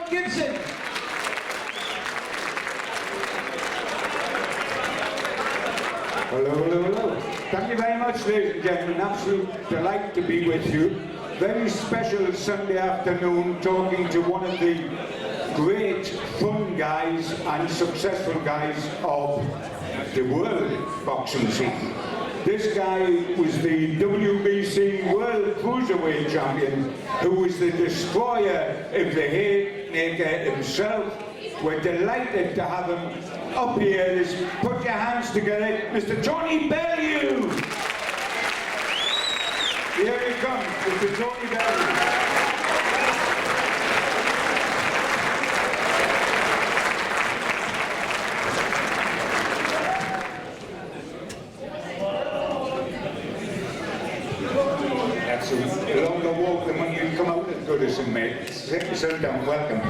Gibson. Hello, hello, hello. Thank you very much, ladies and gentlemen. Absolute delight to be with you. Very special Sunday afternoon talking to one of the great fun guys and successful guys of the world boxing scene. This guy was the WBC World Cruiserweight Champion, who was the destroyer of the haymaker himself. We're delighted to have him up here. Put your hands together, Mr. Tony Bellew. Here he comes, Mr. Tony Bellew. That's a longer walk than when you come out at Goodison, mate. Sit yourself down, welcome.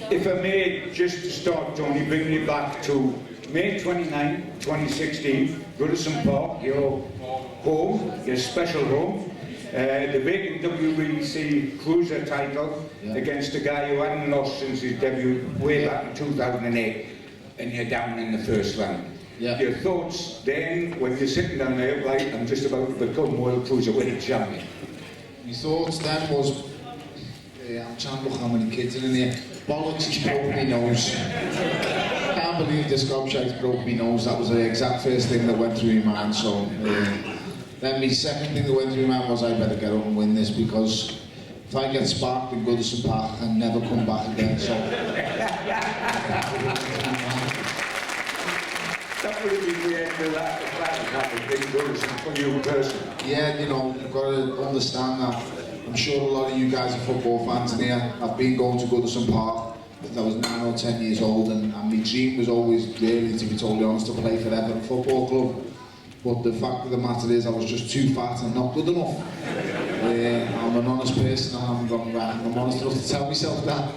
If I may, just to start, Tony, bring me back to May 29, 2016, Goodison Park, your home, your special home, the vacant WBC Cruiser title against a guy who hadn't lost since his debut way back in 2008, and you're down in the first round. Yeah. Your thoughts then, when you're sitting down there, right, I'm just about to become World Cruiserweight Champion? My thoughts then was, I'm trying to look how many kids are in here. Bollocks, he's broke my nose. Can't believe this gobshite's broke my nose. That was the exact first thing that went through my mind. So then my second thing that went through my mind was I better get up and win this, because if I get sparked in Goodison Park, I can never come back again. So that would have been the end of that big Goodison for you personally. yeah, you know, you've got to understand that. I'm sure a lot of you guys are football fans in here. I've been going to Goodison Park since I was 9 or 10 years old, and my dream was always really, to be totally honest, to play for Everton Football Club. But the fact of the matter is I was just too fat and not good enough. I'm an honest person, and I'm honest enough to tell myself that.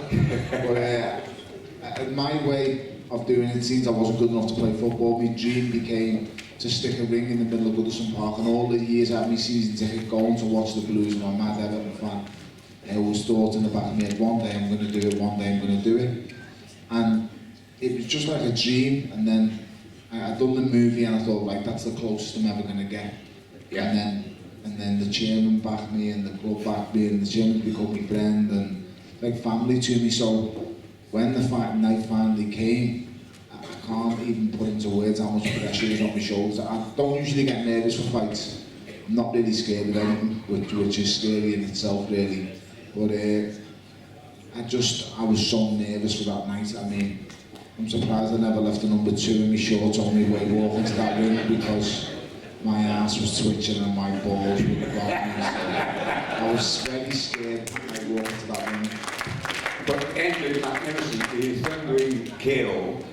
But my way of doing it, since I wasn't good enough to play football, my dream became to stick a ring in the middle of Goodison Park, and all the years I had my season ticket going to watch the Blues, and I'm a mad Everton fan. I always thought in the back of my head, one day I'm going to do it, one day I'm going to do it. And it was just like a dream, and then I'd done the movie and I thought, right, that's the closest I'm ever going to get. Yeah. And then the chairman backed me, and the club backed me, and the chairman became my friend and like family to me. So when the fight night finally came, I can't even put into words how much pressure is on my shoulders. I don't usually get nervous for fights. I'm not really scared of anything, which is scary in itself, really. But I was so nervous for that night. I mean, I'm surprised I never left a number 2 in my shorts on my way walking to that ring, because my ass was twitching and my balls were going. I was very scared when I walked to that ring. But ended magnificently, thundering KO.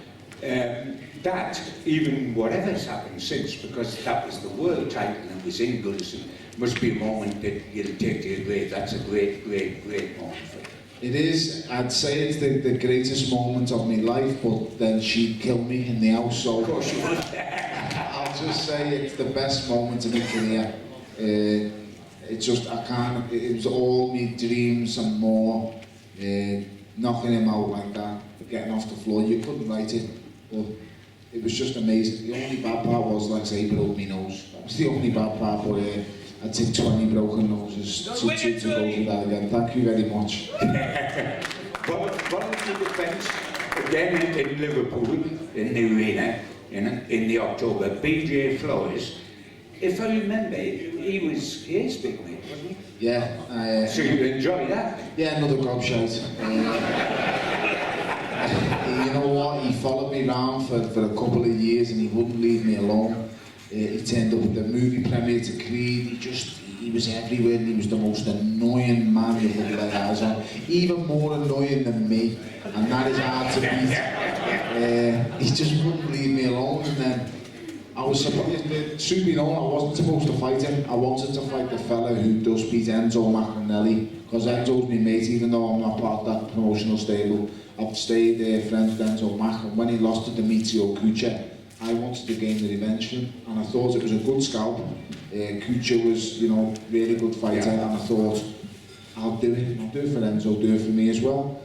That, even whatever's happened since, because that was the world title and it was in Goodison, must be a moment that you'll take to your grave. That's a great, great, great moment for you. It is. I'd say it's the greatest moment of my life, but then she'd kill me in the house, so of course you would. I'll just say it's the best moment of my career. It's just, I can't, it was all my dreams and more. Knocking him out like that, getting off the floor, you couldn't write it. But it was just amazing. The only bad part was, like I say, he broke my nose. That was the only bad part, but I'd take 20 broken noses to go with that again. Thank you very much. Voluntary defence, again in Liverpool, in the arena, in the October, BJ Flores. If I remember, he was his big mate, wasn't he? Yeah. So you enjoy that? Yeah, another gobshite. You know what, he followed me around for a couple of years and he wouldn't leave me alone. He turned up at the movie premiere to Creed. He was everywhere, and he was the most annoying man you've ever laid eyes on. Even more annoying than me, and that is hard to beat. He just wouldn't leave me alone, and then I was surprised. Truth be known, I wasn't supposed to fight him. I wanted to fight the fella who does beat Enzo Maccarinelli, because Enzo's my mate, even though I'm not part of that promotional stable. I've stayed friends with Enzo Mac, and when he lost to Demetrio Kucha, I wanted to gain the revenge for him, and I thought it was a good scalp. Kucha was, you know, really good fighter, and I thought I'll do it. I'll do it for them, so I'll do it for me as well.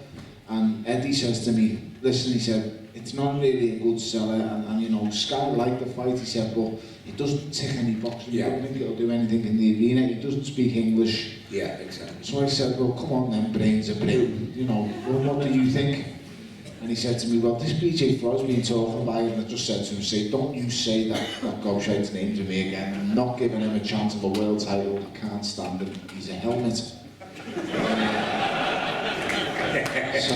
And Eddie says to me, listen, he said, it's not really a good seller, and you know, Sky liked the fight, he said, but it doesn't tick any boxes. I don't think it'll do anything in the arena. He doesn't speak English. Yeah, exactly. So I said, well, come on then, brains are blue. You know, well, what do you think? And he said to me, well, this BJ Flores been talking about it, and I just said to him, say, don't you say that gobshite's name to me again. I'm not giving him a chance of a world title. I can't stand him. He's a helmet. So,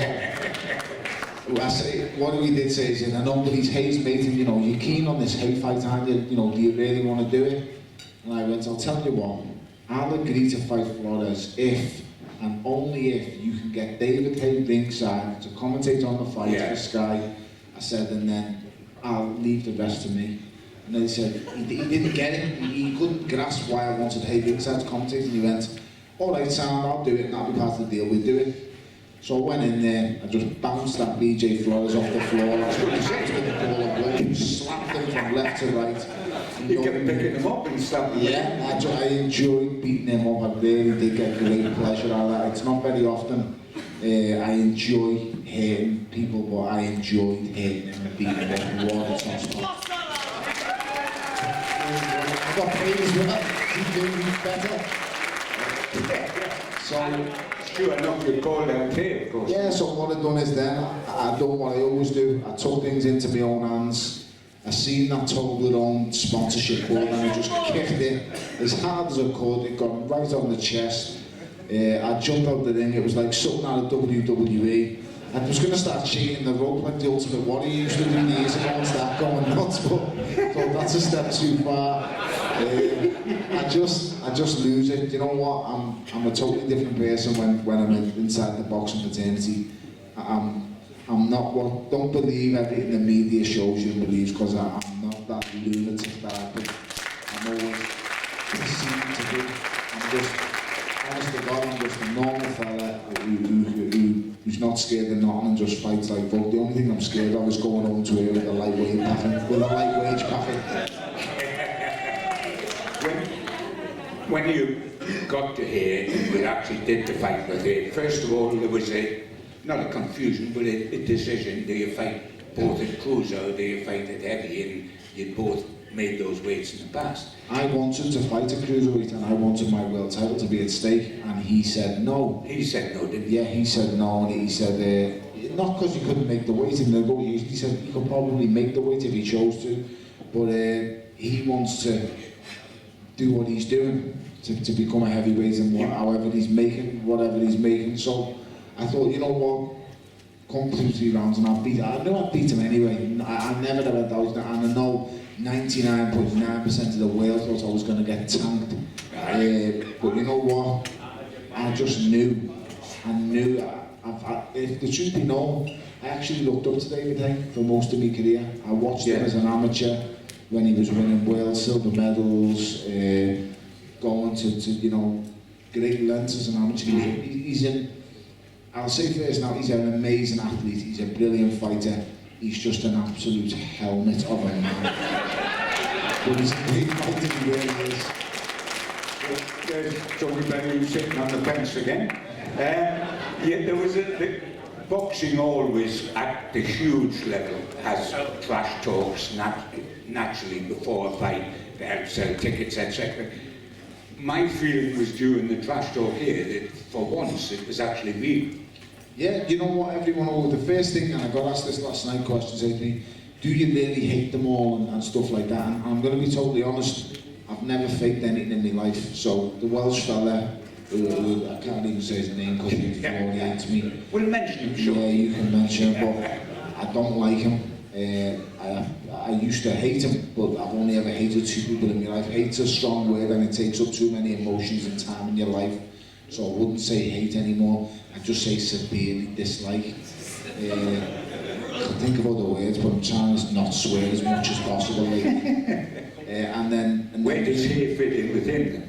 I say, what we did say is, I know that he's Hayes mate, and you know, you're keen on this Hay fight, aren't you? You know, do you really want to do it? And I went, I'll tell you what, I'll agree to fight Flores if, and only if, you can get David Hay ringside to commentate on the fight for Sky. I said, and then I'll leave the rest to me. And then he said, he didn't get it, he couldn't grasp why I wanted Hay ringside to commentate, and he went, all right, Sam, I'll do it, and that'll be part of the deal, we'll do it. So I went in there, I just bounced that BJ Flores off the floor, I took the ball away, slapped him from left to right. You kept picking him up and stuff. Yeah, I enjoyed beating him up, I really did get great pleasure out of that. It's not very often I enjoy hurting people, but I enjoyed hurting him and beating him up. What a toss. I got paid as well, he's doing better. So, sure enough, you called out here, of course. yeah, so what I done is then, I done what I always do. I took things into my own hands. I seen that Toblerone sponsorship board and I just kicked it as hard as I could. It got right on the chest. I jumped out the ring. It was like something out of WWE. I was going to start cheating the rope like the Ultimate Warrior used to do years ago and start going nuts, but that's a step too far. I just lose it. You know what? I'm a totally different person when I'm inside the boxing fraternity. I'm not what. Don't believe everything the media shows you and believes, because I'm not that lunatic that I'm always perceived to be. I'm just, honest to God, I'm just a normal fella who's not scared of nothing and just fights like fuck. The only thing I'm scared of is going home to here with a lightweight packet, with a light wage packet. When you got to here, we actually did the fight with it. First of all, there was not a confusion, but a decision. Do you fight both at cruiser, or do you fight at heavy? And you both made those weights in the past. I wanted to fight a cruiserweight and I wanted my world title to be at stake, and he said no. He said no, didn't he? Yeah, he said no, and he said, not because he couldn't make the weight in the negotiation, he said he could probably make the weight if he chose to, but he wants to do what he's doing, to become a heavyweight, and whatever he's making. So I thought, you know what, come 2-3 rounds and I'll beat him. I knew I'd beat him anyway. I never ever doubted it, and I know 99.9% of the world thought I was going to get tanked. But you know what? I just knew. If the truth be known, I actually looked up to David Hay for most of my career. I watched him as an amateur when he was winning world silver medals, going to you know, great lengths as an amateur. I'll say first now, he's an amazing athlete. He's a brilliant fighter. He's just an absolute helmet of a man. But he's a great fighter, he really is. There's Tony Bellew sitting on the bench again. There was boxing always at the huge level has trash talks naturally before a fight. They have to sell tickets, etc. My feeling was during the trash talk here that for once it was actually real. Yeah, you know what, everyone, the first thing, and I got asked this last night, questions to me, do you really hate them all and stuff like that? And I'm going to be totally honest, I've never faked anything in my life. So the Welsh fella, who I can't even say his name because he hates me. We'll mention him, sure. Yeah, you can mention him, but I don't like him. I used to hate him, but I've only ever hated 2 people in my life. Hate's a strong word and it takes up too many emotions and time in your life. So I wouldn't say hate anymore, I'd just say severely dislike. I can think of other words, but I'm trying to not swear as much as possible. And then where does he fit in with him?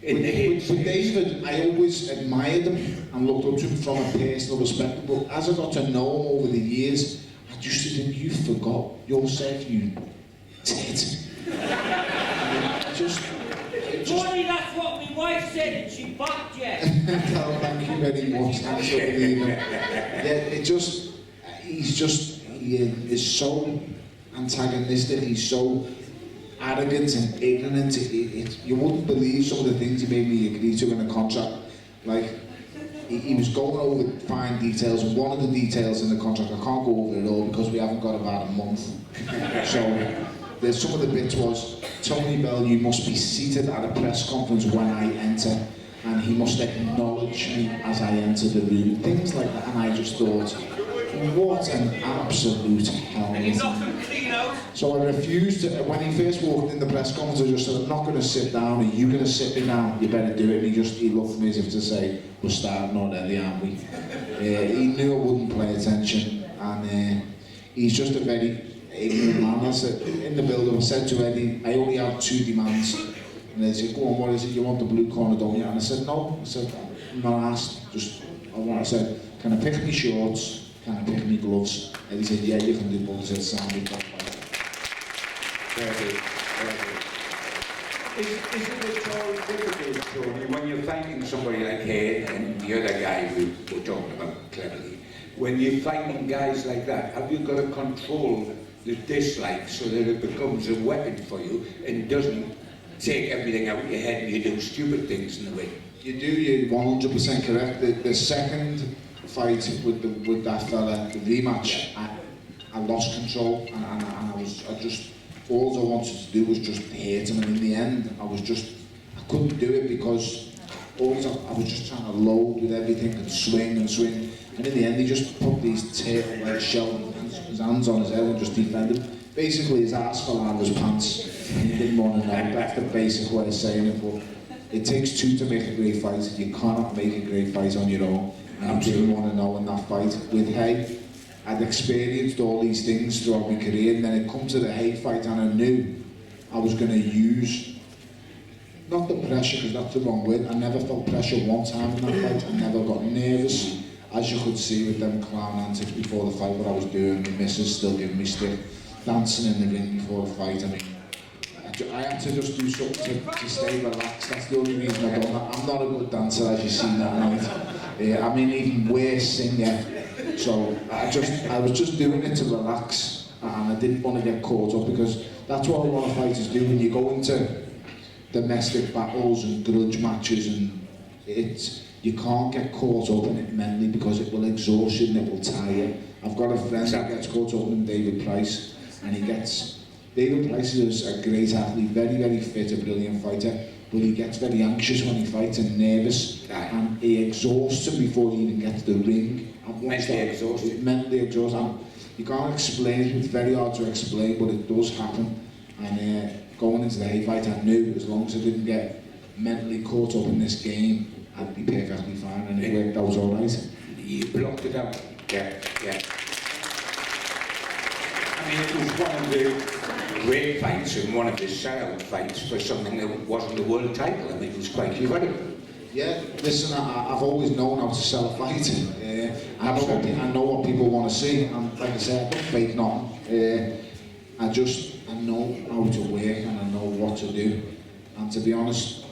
With David, I always admired him and looked up to him from a personal perspective, but as I got to know him over the years, I just think you forgot yourself, you tit. Boy, that's what my wife said it, she backed you. No, thank you very much. Thanks for believing. Yeah, he is so antagonistic, he's so arrogant and ignorant. You wouldn't believe some of the things he made me agree to in a contract. Like, he was going over fine details, and one of the details in the contract, I can't go over it all because we haven't got about a month. So some of the bits was, Tony Bellew must be seated at a press conference when I enter, and he must acknowledge me as I enter the room. Things like that, and I just thought, what an absolute hell. And you knocked them clean out. So I refused to, when he first walked in the press conference, I just said, I'm not going to sit down, are you going to sit me down? You better do it. And he looked at me as if to say, we're starting already, aren't we? He knew I wouldn't pay attention, and he's just a very ignorant man. I said, in the build-up, I said to Eddie, I only have 2 demands. And they said, go on, what is it? You want the blue corner, don't you? And I said, no. I said, I'm not asked. I said, can I pick my shorts? Can I pick my gloves? And he said, yeah, you can do both. I said, sound it. Very good, very good. Is it at all difficult, Tony, when you're finding somebody like Hay and the other guy we were talking about cleverly, when you're finding guys like that, have you got to control the dislike so that it becomes a weapon for you and doesn't take everything out of your head and you do stupid things in the way? You do, you're 100% correct. The second fight with that fella, the rematch, I lost control, and all I wanted to do was just hit him, and in the end I couldn't do it because I was just trying to load with everything and swing, and in the end he just put these turtle-like shell, his hands on his head and just defended. Basically his ass fell out of his pants, and he didn't want to know. That's the basic way of saying it, but it takes 2 to make a great fight. You cannot make a great fight on your own. And I didn't want to know in that fight. With Hay, I'd experienced all these things throughout my career, and then it come to the Hay fight, and I knew I was going to use, not the pressure, because that's the wrong word. I never felt pressure one time in that fight. I never got nervous, as you could see with them clown antics before the fight, what I was doing. My missus still giving me stick, dancing in the ring before the fight. I mean, I had to just do something to stay relaxed. That's the only reason I done that. I'm not a good dancer, as you've seen that night. I'm an even worse singer. So I was just doing it to relax, and I didn't want to get caught up, because that's what a lot of fighters do when you go into domestic battles and grudge matches, and you can't get caught up in it mentally, because it will exhaust you and it will tire you. I've got a friend that gets caught up in David Price, and David Price is a great athlete, very, very fit, a brilliant fighter, but he gets very anxious when he fights and nervous, and he exhausts him before he even gets to the ring. Mentally exhausted. Mentally exhausted. You can't explain it, it's very hard to explain, but it does happen. And going into the Hay fight, I knew as long as I didn't get mentally caught up in this game, I'd be perfectly fine, and it worked out all right. You blocked it out. Yeah. I mean, it was one of the great fights and one of the sellout fights for something that wasn't the world title. I mean, it was quite incredible. Yeah, listen, I've always known how to sell a fight. I know what people want to see, and like I said, I don't fake nothing. I know how to work, and I know what to do. And to be honest,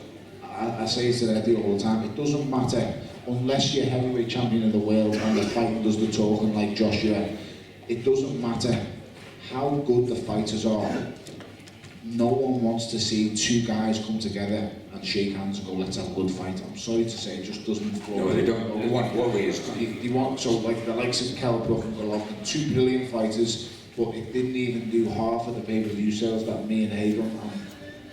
I say it to Eddie all the time, it doesn't matter, unless you're heavyweight champion of the world and the fighting does the talking like Joshua, it doesn't matter how good the fighters are. No one wants to see 2 guys come together and shake hands and go, let's have a good fight. I'm sorry to say, it just doesn't flow. No, they don't. They want warriors. They want, so like the likes of Kell Brook and Golovkin, 2 brilliant fighters, but it didn't even do half of the pay-per-view sales that me and Hay done.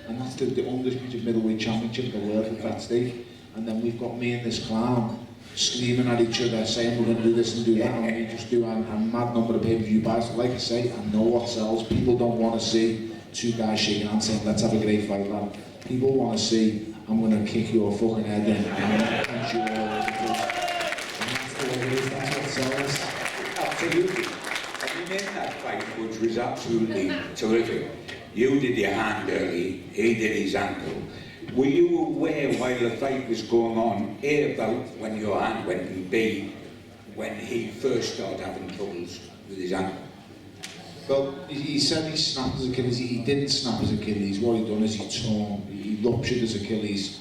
And that's the undisputed middleweight championship of the world at that stake. And then we've got me and this clown screaming at each other, saying we're going to do this and do that, and we just do a mad number of pay-per-view buys. Like I say, I know what sells. People don't want to see 2 guys shaking hands saying, let's have a great fight, lad. People want to see, I'm going to kick your fucking head in, and I'm going to punch you all over the place. And that's the way it is, that's what sells. Absolutely. I mean, in that fight, which was absolutely terrific, you did your hand early, he did his ankle. Were you aware while the fight was going on, A, about when your hand went, and B, when he first started having troubles with his ankle? Well, he said he snapped his Achilles. He didn't snap his Achilles. What he done is he ruptured his Achilles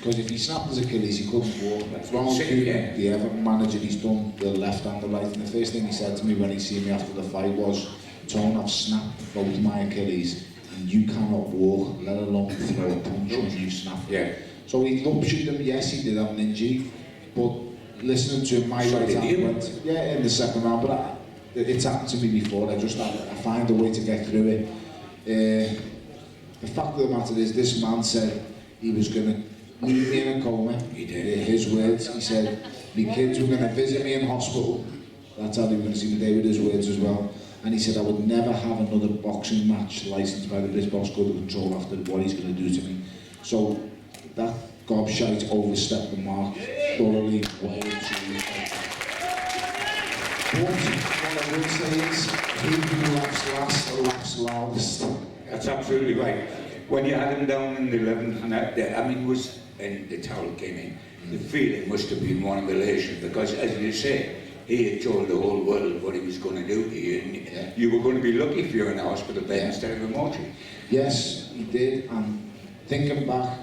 Because if he snapped his Achilles, he couldn't walk. Ronald Sick, Koeman, yeah. the Everton manager, he's done the left and the right. And the first thing he said to me when he seen me after the fight was, Tone, I've snapped both my Achilles, and you cannot walk, let alone throw a punch when you snap. Yeah. So he ruptured them. Yes, he did have an injury, but listening to him, my So right did hand you? went, yeah, in the second round. But it's happened to me before. I find a way to get through it. The fact of the matter is, this man said he was going to leave me in a coma. He did. His words. He said, "My kids were going to visit me in hospital." That's how they were going to see me. They were his words as well. And he said, "I would never have another boxing match licensed by the British Box Code of Control after what he's going to do to me." So that gobshite overstepped the mark thoroughly, way too. But what I will say is, he who laughs last laughs loudest. That's absolutely right. When you had him down in the 11th, and I mean, and the towel came in, the feeling must have been one of elation, because as you say, he had told the whole world what he was going to do to you, and you were going to be lucky if you were in a hospital bed instead of a mortuary. Yes, he did, and thinking back,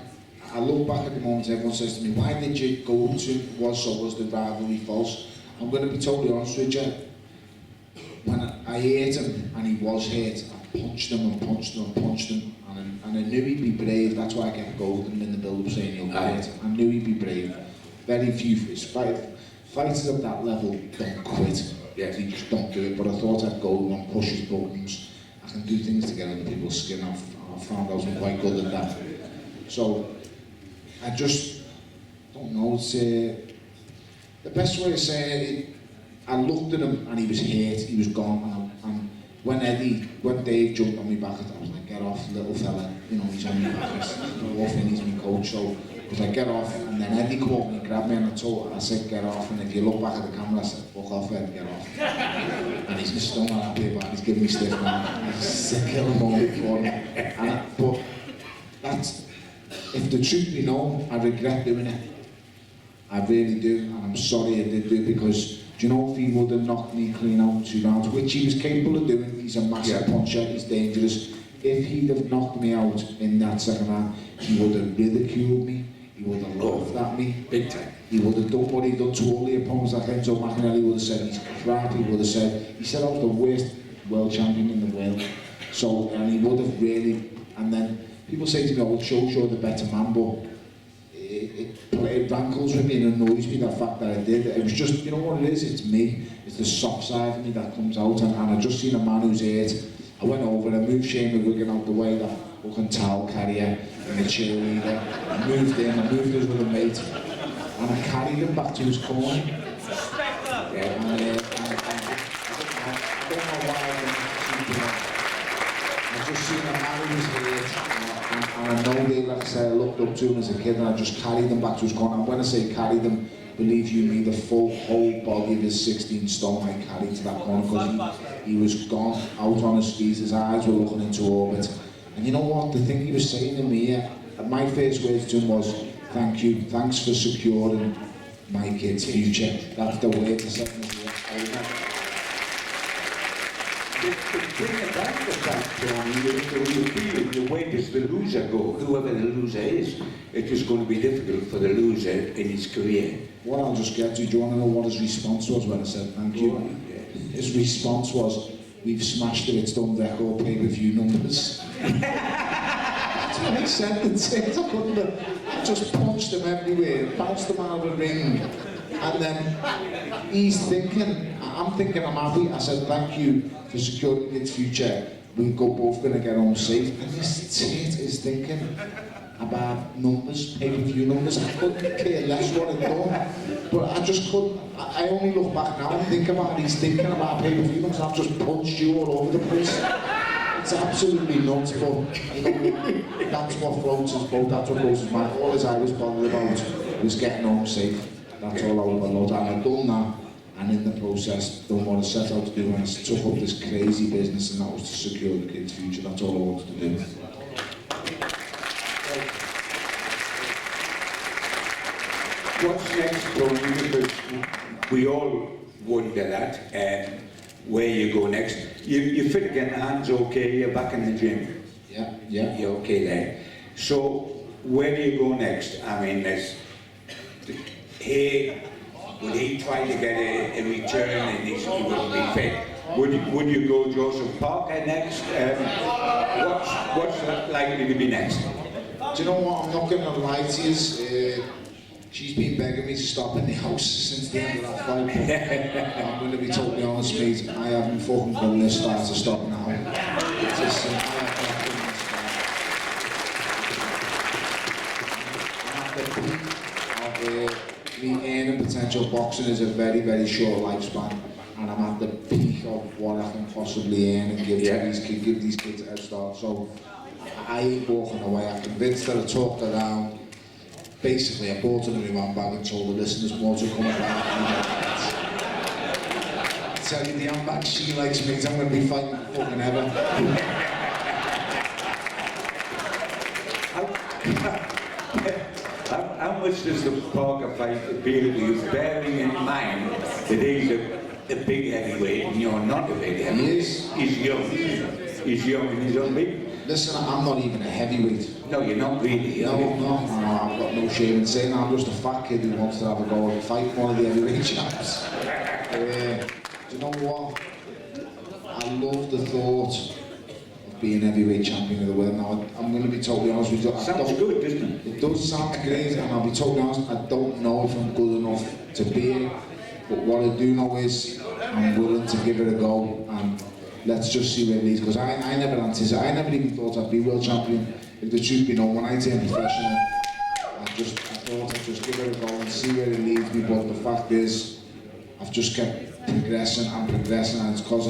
I look back at the moment, everyone says to me, why did you go to was the rivalry false? I'm going to be totally honest with you. When I hit him and he was hit, I punched him and punched him and punched him, and I knew he'd be brave. That's why I kept going him in the build-up saying he'll be hit. I knew he'd be brave. Very few fighters at that level don't quit. Yes. They just don't do it. But I thought I'd go and push his buttons. I can do things to get under people's skin. I've found I was quite good at that. So I just don't know. It's the best way to say it. I looked at him and he was hurt, he was gone, and when Dave jumped on me back, I was like, get off, little fella, you know, he's on me back, he's my coach, so I was like, get off, and then Eddie called me and grabbed me, and I said, get off, and if you look back at the camera, I said, fuck off, Ed, get off. And he's just still not happy about it, he's giving me stiff now, he's a sick little moment for me. But that's, if the truth be known, I regret doing it. I really do, and I'm sorry I did do it, because do you know, if he would have knocked me clean out 2 rounds, which he was capable of doing, he's a massive puncher, he's dangerous. If he'd have knocked me out in that second round, he would have ridiculed me, he would have laughed at me. Big time. He would have done what he'd done to all the opponents, like Enzo McInerney would have said he's crap, he would have said, he said I was the worst world champion in the world. So, and he would have really, and then people say to me, oh, it shows you're the better man, but it rankles with me and annoys me, that fact that I did. It was just, you know what it is, it's me, it's the soft side of me that comes out, and I just seen a man who's hurt. I went over, I moved Shane McGuigan out the way, that fucking towel carrier and the cheerleader. I moved us with a mate, and I carried him back to his corner. Yeah, and I don't know why I just seen a man who was hurt. And I know they, like I said, I looked up to him as a kid, and I just carried him back to his corner. And when I say carried him, believe you me, the whole body of his 16 stone I carried to that corner, because he was gone, out on his skis, his eyes were looking into orbit. And you know what, the thing he was saying to me, my first words to him was, thank you, thanks for securing my kid's future. That's the way to set me up. Bring it back to that, Tony, the feeling, the way does the loser go? Whoever the loser is, it is going to be difficult for the loser in his career. What I'll just get to, do you want to know what his response was when I said thank you? His response was, we've smashed it, it's done record pay-per-view numbers. That's what he said, I just punched him everywhere, bounced him out of the ring. And then he's thinking, I'm thinking I'm happy. I said, thank you for securing its future. We're both going to get home safe. And this tit is thinking about numbers, pay-per-view numbers. I couldn't care less what it done. But I just couldn't. I only look back now and think about it. He's thinking about pay-per-view numbers. I've just punched you all over the place. It's absolutely nuts, but you know, that's what floats his boat, that's what goes his mind. All I was bothered about was getting home safe. That's all I was about. And I've done that, and in the process, done what I set out to do, and I took up this crazy business, and that was to secure the kid's future. That's all I wanted to do. What's next, Tony? Because we all wonder that, where you go next. You fit again, the hand's okay, you're back in the gym. Yeah. You're okay there. So, where do you go next? I mean, there's here. Would he try to get a return and he wouldn't be fit? Would you go Joseph Parker next? What's likely to be next? Do you know what? I'm not going to lie to you. She's been begging me to stop in the house since the end of that fight. I'm going to be totally honest, mate. I haven't fucking done this start to stop now. It's just, I have not done this start. I'm at the peak of the earning potential. Boxing is a very, very short lifespan. And I'm at the peak of what I can possibly earn and give these kids a head start. So I ain't walking away. I'm convinced that I talked around. Basically, I bought her a new handbag and told her, listen, there's more to come about. I tell you, the handbag she likes me, I'm going to be fighting fucking ever. How much does the Parker fight appeal to you, bearing in mind that he's a big heavyweight and you're not a big heavyweight? He's young. He's young and he's unbeaten. Listen, I'm not even a heavyweight. No, you're not really. No, I've got no shame in saying I'm just a fat kid who wants to have a go and fight one of the heavyweight champs. Do you know what? I love the thought of being heavyweight champion of the world. Now, I'm going to be totally honest with you. Sounds good, doesn't it? It does sound great, and I'll be totally honest, I don't know if I'm good enough to be it. But what I do know is I'm willing to give it a go. And let's just see where it leads, because I never even thought I'd be world champion. If the truth be known, when I turned professional, I thought I'd just give it a go and see where it leads me. But the fact is, I've just kept progressing and progressing, and it's because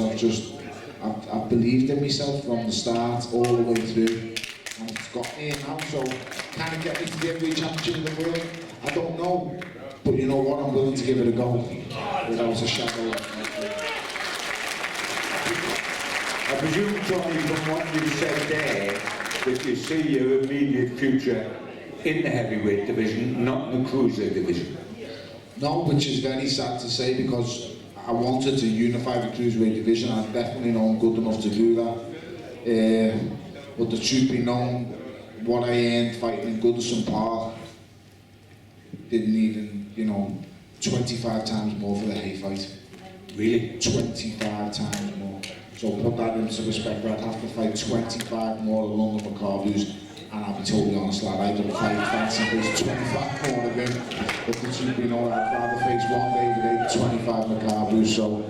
I've believed in myself from the start all the way through, and it's got me now. So can it get me to the heavyweight championship of the world? I don't know, but you know what? I'm willing to give it a go without a shadow of a doubt. I presume, Tony, from what you said there, that you see your immediate future in the heavyweight division, not in the cruiser division. No, which is very sad to say, because I wanted to unify the cruiserweight division. I definitely know I'm good enough to do that. But the truth be known, what I earned fighting in Goodison Park didn't even, 25 times more for the hay fight. Really? 25 times more. So put that into perspective, I'd have to fight 25 more London Macabroos, and I'll be totally honest, lad, I don't fight fancy those 25 more of them. But the truth be known, I'd rather face one David 25 Macabroos. So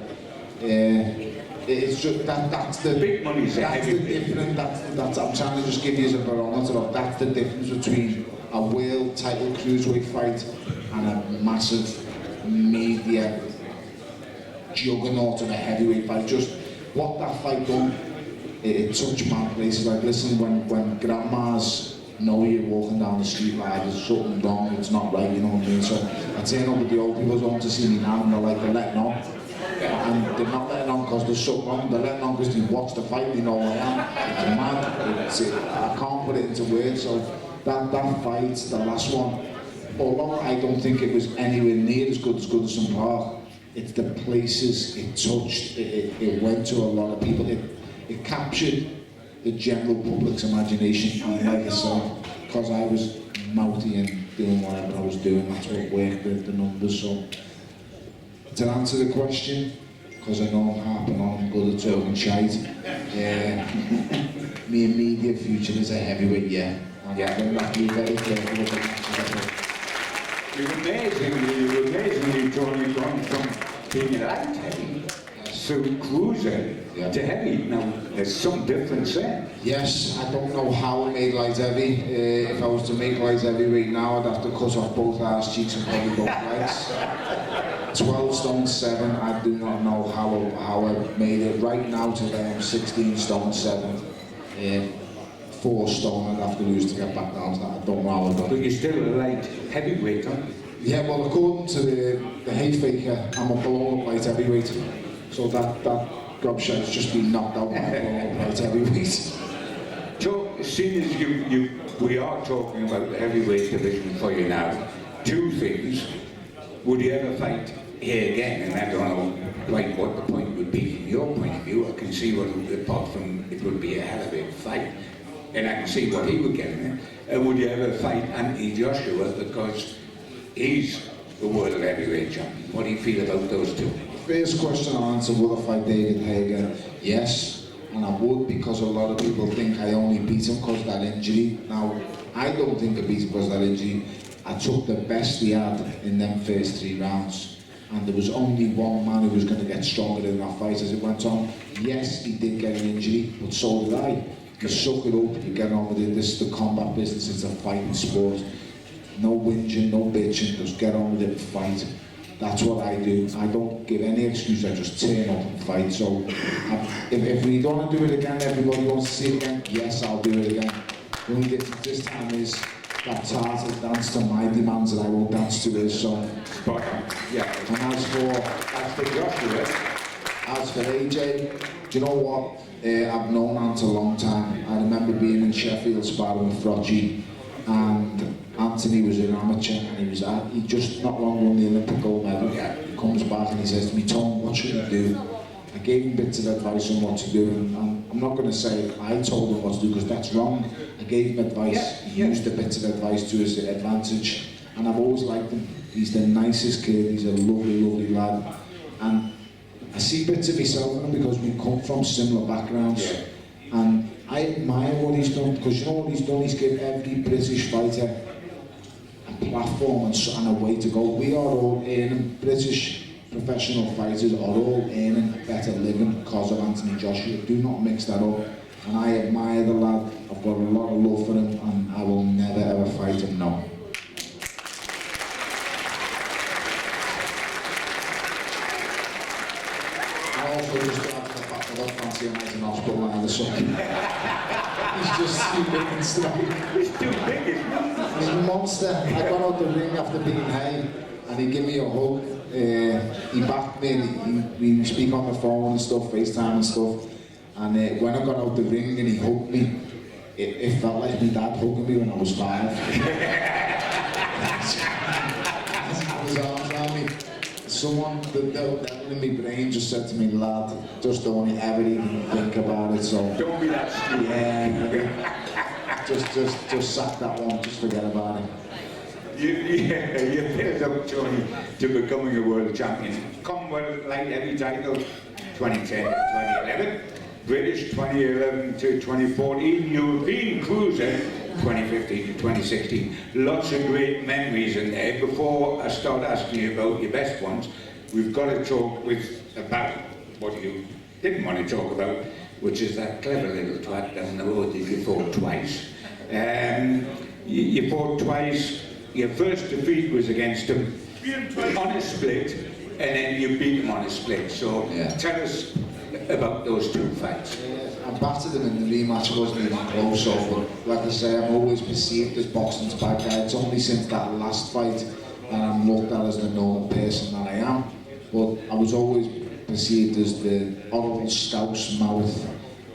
it's just that's the big money. That's the difference. That's I'm trying to just give you a barometer of that's the difference between a world title cruiserweight fight and a massive media juggernaut of a heavyweight fight. Just what that fight done, it touched man places. Like, listen, when grandmas know you're walking down the street like there's something wrong, it's not right, you know what I mean? So I turn up at the old people's home to see me now, and they're like, they're letting on. And they're not letting on because there's something wrong, they're letting on because they watch the fight, they know I am. It's mad, I can't put it into words. So that fight, the last one, although I don't think it was anywhere near as good as Goodison Park, it's the places it touched, it went to a lot of people, it captured the general public's imagination, and like I said, because I was mouthy and doing whatever I was doing, that's what worked the numbers. So to answer the question, because I know I'm harping on, I'm good at talking shite, my immediate future is a heavyweight, yeah. And I'm going to be very careful with it. You're amazingly, Tony, gone from being light heavy to cruiser to heavy. Now, there's some difference there. Yes, I don't know how I made light heavy. If I was to make light heavyweight now, I'd have to cut off both arse cheeks and probably both legs. 12 stone 7, I do not know how I made it. Right now today I'm 16 stone 7. 4 stone I'd have to lose to get back down to that. I don't know how I've done it. But you're still a light heavyweight, aren't you? Yeah, well, according to the hay faker, I'm a blown up light heavyweight. So that gobshite's just been knocked out by a blown up light heavyweight. So, seeing as we are talking about the heavyweight division for you now, 2 things. Would you ever fight here again? And I don't know quite what the point would be from your point of view. I can see what, apart from it would be a hell of a fight, and I can see what he would get in it. would you ever fight Anthony Joshua, because he's the world heavyweight champion? What do you feel about those two? First question I answer, will I fight David Hager? Yes, and I would, because a lot of people think I only beat him because of that injury. Now, I don't think I beat him because of that injury. I took the best he had in them first 3 rounds, and there was only one man who was going to get stronger in that fight as it went on. Yes, he did get an injury, but so did I. You suck it up, you get on with it. This is the combat business, it's a fighting sport. No whinging, no bitching, just get on with it and fight. That's what I do. I don't give any excuse, I just turn up and fight. So if we don't want to do it again, everybody wants to see it again, yes, I'll do it again. The only difference this time is that Tart dance to my demands and I won't dance to his, so. Yeah. And as for Joshua, as for AJ, do you know what? I've known Ant a long time. I remember being in Sheffield sparring with Froggy, and Anthony was an amateur, and he just not long won the Olympic gold medal. Yeah. He comes back and he says to me, Tom, what should I do? I gave him bits of advice on what to do, and I'm not going to say I told him what to do, because that's wrong. I gave him advice, used the bits of advice to his advantage, and I've always liked him. He's the nicest kid, he's a lovely, lovely lad, and I see bits of myself in him because we come from similar backgrounds. Yeah. And I admire what he's done, because you know what he's done? He's given every British fighter a platform and a way to go. We are all earning, British professional fighters are all earning better living because of Anthony Joshua. Do not mix that up. And I admire the lad. I've got a lot of love for him, and I will never ever fight him, no. I also just add to the fact I don't fancy him as an hospital either, so he's just too big and strong. he's too big, isn't he? He's a monster. I got out the ring after being high, and he gave me a hug. He backed me, and we speak on the phone and stuff, FaceTime and stuff. And when I got out the ring and he hugged me, it felt like my dad hugging me when I was 5. His arms around me. Someone, the devil in my brain just said to me, lad, just don't ever even think about it. So Don't be that stupid. yeah, just sack that one, just forget about it. You built up, Tony, to becoming a world champion. Commonwealth light heavy title, 2010 to 2011. British, 2011 to 2014. European cruiser, 2015 to 2016. Lots of great memories in there. Before I start asking you about your best ones, we've got to talk about what you didn't want to talk about, which is that clever little twat down the road that you fought twice. You fought twice. Your first defeat was against him on a split, and then you beat him on a split. So tell us about those 2 fights. I battered him in the rematch, it wasn't even close, so, but like I say, I'm always perceived as boxing's bad guy. It's only since that last fight that I'm looked at as the normal person that I am. But I was always perceived as the horrible scouse mouth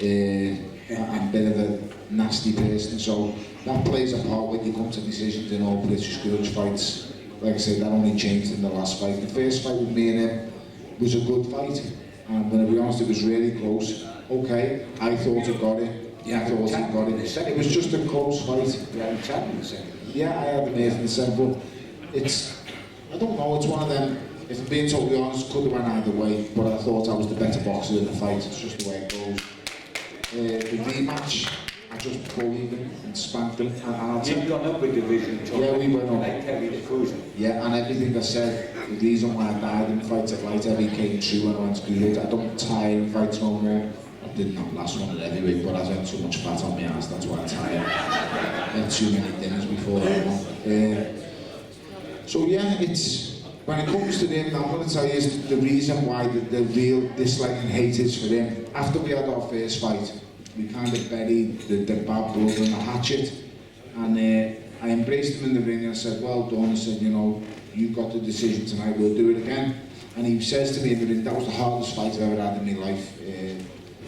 and a bit of a nasty person, so that plays a part when you come to decisions in all British grudge fights. Like I say, that only changed in the last fight. The first fight with me and him was a good fight, and to be honest, it was really close. Okay, I thought he got it. Yeah, I thought he got it. It was just a close fight. You had a chat in the second. Yeah, I had him 8 in the second, but it's, I don't know, it's one of them, if I'm being totally honest, could have went either way, but I thought I was the better boxer in the fight. It's just the way it goes. The rematch, I just bullied him and spanked him, and I'll tell You've gone up a division, Tony. Yeah, we went up. Light heavy to cruiser. yeah, and everything I said, the reason why I died in fights at light heavy came true when I went to Bellew. I don't tire in fights no more. I did not last one at heavyweight, but I had too much fat on my ass, that's why I tired. I had too many dinners before that one. So yeah, it's, when it comes to him, I'm going to tell you is the reason why the real dislike and hate is for him. After we had our first fight, we kind of buried the bad blood in a hatchet, and I embraced him in the ring and I said, well done. I said, you know, you got the decision tonight, we'll do it again. And he says to me in the ring, that was the hardest fight I've ever had in my life.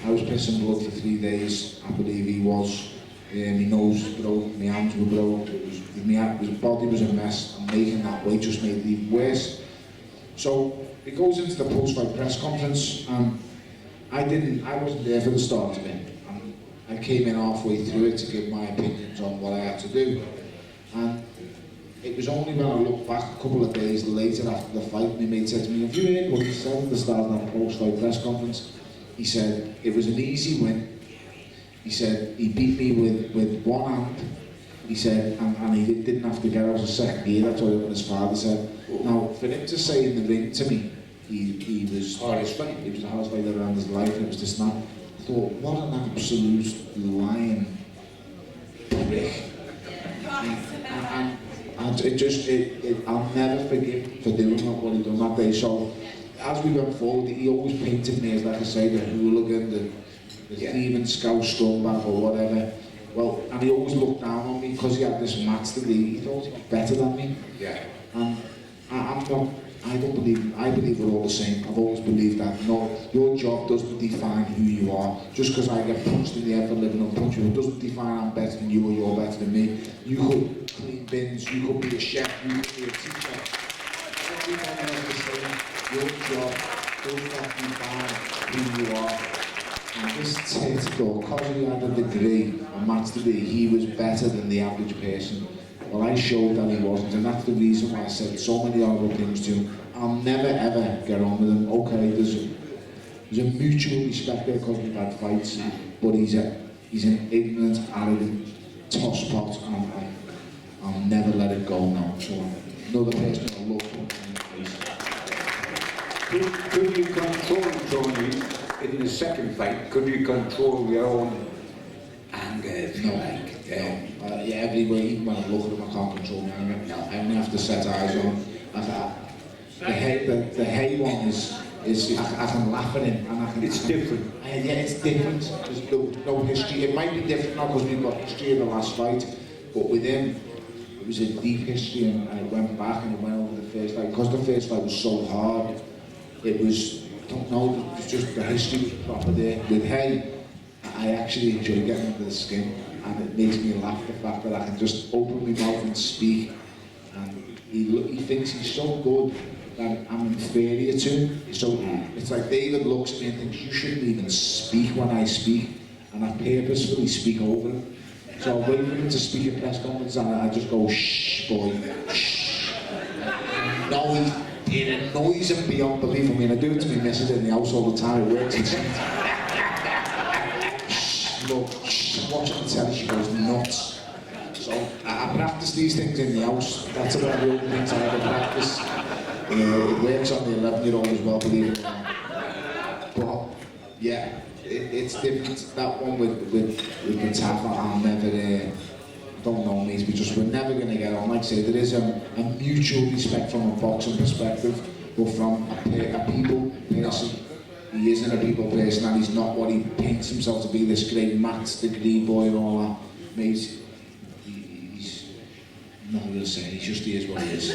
I was pissing blood for 3 days, I believe he was. My nose broke, my hands were broke, his body was a mess, and making that weight just made it even worse. So it goes into the post-fight press conference, and I wasn't there for the start of it. And I came in halfway through it to give my opinions on what I had to do. And it was only when I looked back a couple of days later after the fight, my mate said to me, "Have you heard what he said at the start of that post-fight press conference?" He said, "It was an easy win." He said, "He beat me with one hand." He said, and he didn't have to get out of second gear, that's what his father said. Now, for him to say in the ring to me, he was Hardest fight. It was the hardest fight around his life, and it was to snap. I thought, what an absolute lying prick. And I'll never forgive him for doing what he done that day. So, as we went forward, he always painted me as, like I say, the hooligan, the thieving scout scumbag or whatever. Well, and he always looked down on me because he had this match to do. He thought he was better than me. Yeah. And I believe we're all the same. I've always believed that. No, your job doesn't define who you are. Just because I get punched in the head for living on punch, it doesn't define I'm better than you or you're better than me. You could clean bins, you could be a chef, you could be a teacher. Everyone else is saying your job does not define who you are. And this tit, though, because he had a degree, a maths degree, he was better than the average person. Well, I showed that he wasn't, and that's the reason why I said so many horrible things to him. I'll never ever get on with him. Okay, there's a mutual respect there because we've had fights, but he's an ignorant, arrogant tosspot, and I'll never let it go now. So another person I love him. Could you control, Tony, in the second fight, could you control your own anger, if you like? Everywhere, even when I look at him, I can't control my anger. No, I only have to set eyes on him. The hay one is I can laugh at him and I can... It's different. Yeah, it's different. There's no history. It might be different now because we've got history in the last fight, but with him, it was a deep history, and I went back and I went over the first fight. Because the first fight was so hard, it was, I don't know, it was just the history was proper there. With hay, I actually enjoy getting under the skin, and it makes me laugh, the fact that I can just open my mouth and speak, and he thinks he's so good that I'm inferior to him. So it's like David looks at me and thinks, you shouldn't even speak when I speak, and I purposefully speak over him. So I wait for him to speak at press conference and I just go, shh boy, shh. No, it annoys him beyond belief. I mean, I do it to my missus in the house all the time, it works. Shh, look, shh, watching the telly, she goes nuts. So I practice these things in the house. That's about the only things I ever practice. It works on the 11-year-old as well, believe it or not. But yeah, it's different. That one with the Taffa, I'll never, don't know me, we're never going to get on. Like I say, there is a mutual respect from a boxing perspective, but from a people person, he isn't a people person, and he's not what he paints himself to be, this great maths degree boy and all that. Mate, he's not going to say, he just is what he is.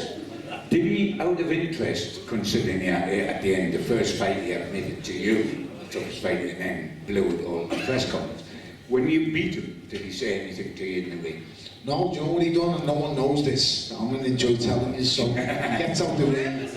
Did he, out of interest, considering at the end, the first fight he admitted to you, took his fight and then blew it all the press conference, when you beat him, did he say anything to you in the ring? No, do you know what he done? And no one knows this. I'm going to enjoy telling you. So he gets out the ring,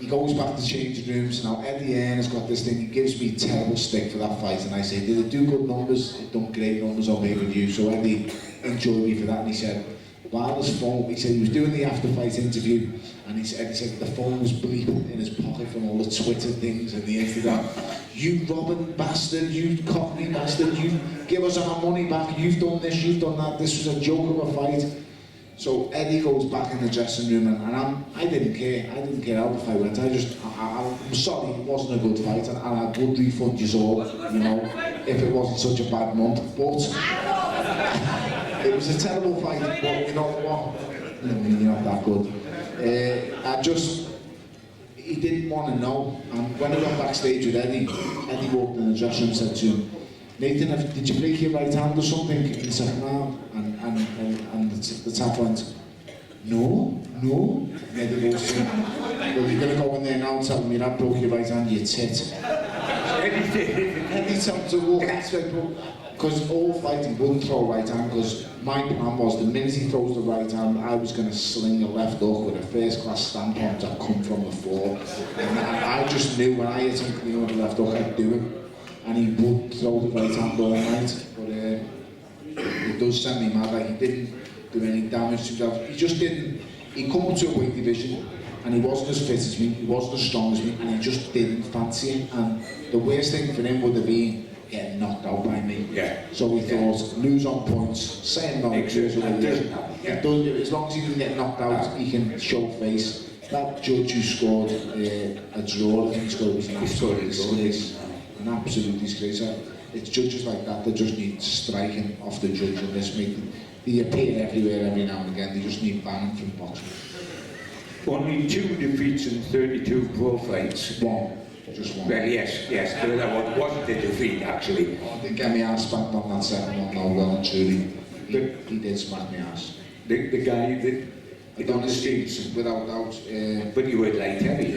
he goes back to changing rooms. Now Eddie Hearn has got this thing, he gives me terrible stick for that fight, and I say, did it do good numbers? It done great numbers on pay-per-view. So Eddie enjoyed me for that, and he said, while his phone, he said he was doing the after-fight interview, and he said the phone was bleeping in his pocket from all the Twitter things and the Instagram. You robbing bastard, you cockney bastard, you give us our money back, you've done this, you've done that, this was a joke of a fight. So Eddie goes back in the dressing room, and I didn't care how the fight went. I'm sorry, it wasn't a good fight, and I would refund you all, you know, if it wasn't such a bad month, but it was a terrible fight, but you know what, you're not that good. He didn't want to know, and when I went backstage with Eddie walked in the dressing room and said to him, Nathan, did you break your right hand or something in the second round? And the tap went, no. And Eddie goes to him, well, you're going to go in there now and tell me that broke your right hand, you tit. Eddie told him to walk in straight, because all fighting wouldn't throw a right hand, because my plan was the minute he throws the right hand, I was going to sling a left hook with a first-class stamp on to come from the floor. And I just knew when I hit him clean with the left hook, I'd do it. And he would throw the right hand all night. But it does send me mad. Like, he didn't do any damage to himself. He just didn't. He come up to a weight division, and he wasn't as fit as me, he wasn't as strong as me, and he just didn't fancy it. And the worst thing for him would have been getting knocked out by me. Yeah. So he thought, lose on points, saying no, Exactly. That doesn't happen. Yeah. as long as he can get knocked out, he can show face. That judge who scored a draw, I think he scored, was an absolute disgrace. An absolute disgrace. It's judges like that just need striking off the judge, and this make them, they appear everywhere every now and again. They just need banning from boxing. Only 2 defeats in 32 pro fights. One. Just one. Well, yes, but that wasn't a defeat, actually. I didn't get my ass smacked on that second one, no, well and truly. He did smack my ass. The guy that... On the streets, without doubt. But you were light heavy.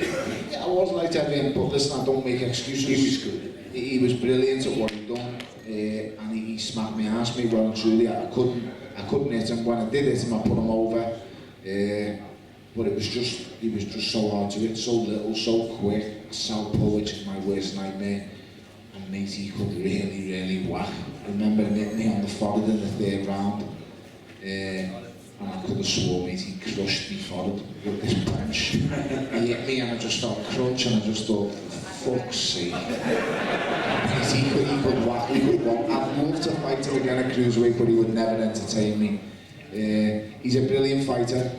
Yeah, I was light heavy, but listen, I don't make excuses. He was good. He was brilliant at what he'd done, and he smacked my ass, me well and truly. I couldn't hit him. When I did hit him, I put him over. But it was just, he was just so hard to hit, so little, so quick. Southpaw, which is my worst nightmare. And mate, he could really, really whack. I remember him hitting me on the forehead in the 3rd round. And I could have swore, mate, he crushed me forehead with this punch. He hit me and I just felt a crunch, and I just thought, fuck's sake. Mate, he could whack, he could whack. I'd love to fight him again at cruiserweight, but he would never entertain me. He's a brilliant fighter.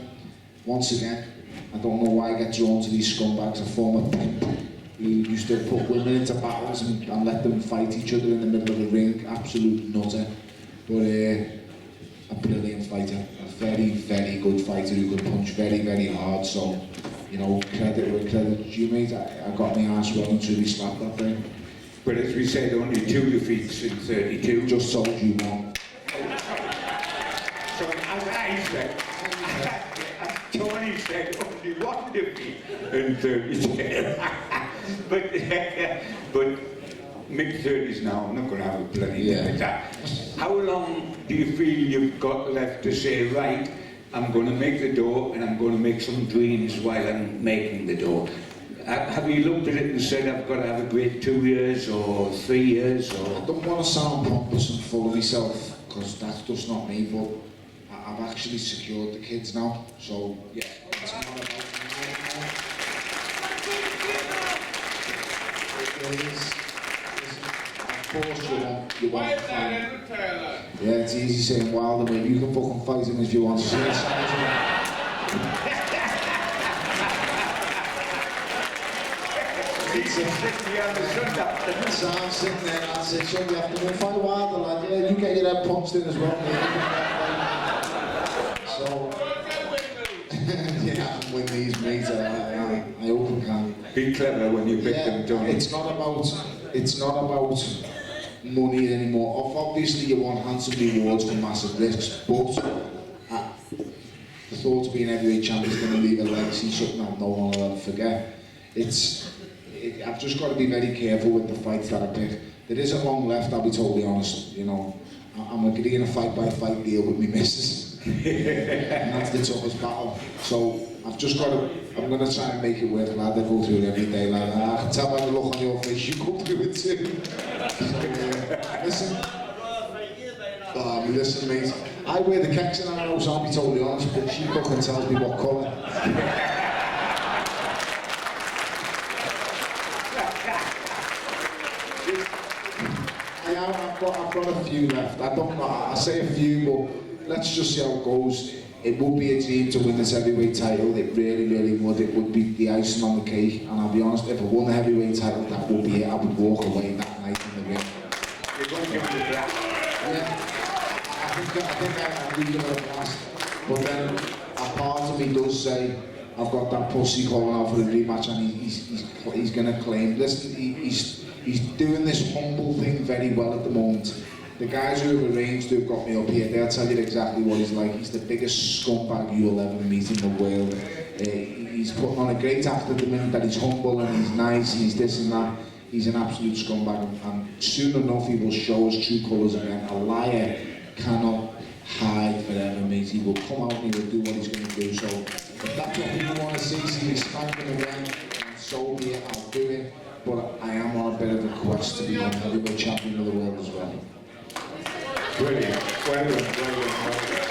Once again, I don't know why I get drawn to these scumbags. A former pimp who used to put women into battles and let them fight each other in the middle of the ring. Absolute nutter. But a brilliant fighter. A very, very good fighter who could punch very, very hard. So, you know, credit where credit's due, mate. I got my ass well and truly slapped that thing. But as we said, only 2 defeats in 32. Just told you one. So as I said, Tony said only 1 defeat in 32. but mid-30s now, I'm not going to have a bloody Yeah. at that. How long do you feel you've got left to say, right, I'm going to make the dough and I'm going to make some dreams while I'm making the dough? Have you looked at it and said, I've got to have a great 2 years or 3 years? Or I don't want to sound pompous and full of myself, because that's just not me, but I've actually secured the kids now, so yeah, it's not about me anymore. It is, of course you want to fight. Yeah, it's easy saying Wilder, mate, you can fucking fight him if you want to see it. So I'm sitting there and I said, Sunday afternoon, fight Wilder, lad, yeah, you get your head punched in as well, mate. So, yeah, I can win these, mate. I hope I can. be clever when you pick them, Tony. It's not about money anymore. Obviously, you want handsome rewards for massive risks, but the thought of being heavyweight champion is going to leave a legacy, something that no one will ever forget. I've just got to be very careful with the fights that I pick. There isn't long left, I'll be totally honest. You know, I'm agreeing a fight-by-fight deal with me missus. And that's the toughest battle. So I've just got to, I'm going to try and make it work, lad. I go through it every day like that. I can tell by the look on your face, you go through it too. So, listen. Listen, mate. I wear the kecks in our house, I'll be totally honest, but she fucking tells me what colour. I've got a few left. I say a few, but let's just see how it goes. It would be a dream to win this heavyweight title. It really, really would. It would be the icing on the cake. And I'll be honest, if I won the heavyweight title, that would be it. I would walk away that night in the ring. You're going to give me the blast. Yeah. I think I'd really give it a blast. But then a part of me does say, I've got that pussy calling out for the rematch, and he's going to claim. Listen, he's doing this humble thing very well at the moment. The guys who have arranged, who've got me up here, they'll tell you exactly what he's like. He's the biggest scumbag you'll ever meet in the world. He's putting on a great act at the minute that he's humble and he's nice, he's this and that. He's an absolute scumbag, and soon enough he will show his true colours again. A liar cannot hide forever, mate. He will come out and he will do what he's going to do. So if that's what people want to see me spanking again, so be it, I'll do it. But I am on a bit of a quest to become heavyweight champion of the world as well. Brilliant. Well done, well done, well done.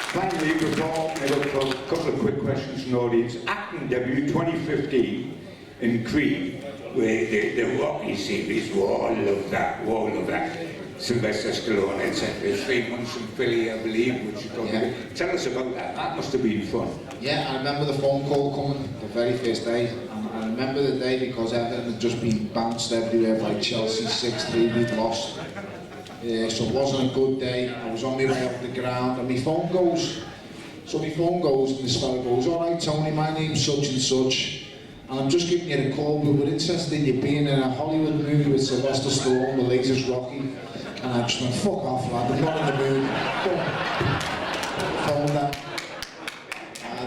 Finally, before I look for a couple of quick questions from the audience, acting debut 2015 in Creed, where the Rocky series, we all love that, we all love that. Sylvester Stallone, etc. 3 months in Philly, I believe, which you got Yeah. Tell us about that. That must have been fun. Yeah, I remember the phone call coming the very first day, and I remember the day because Everton had just been bounced everywhere by Chelsea 6-3, we'd lost. So it wasn't a good day. I was on my way up the ground and my phone goes. So my phone goes and this fella goes, "All right, Tony, my name's such and such, and I'm just giving you a call, but we're interested in you being in a Hollywood movie with Sylvester Stallone, the latest Rocky." And I just went, "Fuck off, lad, I'm not in the mood." Put the phone down.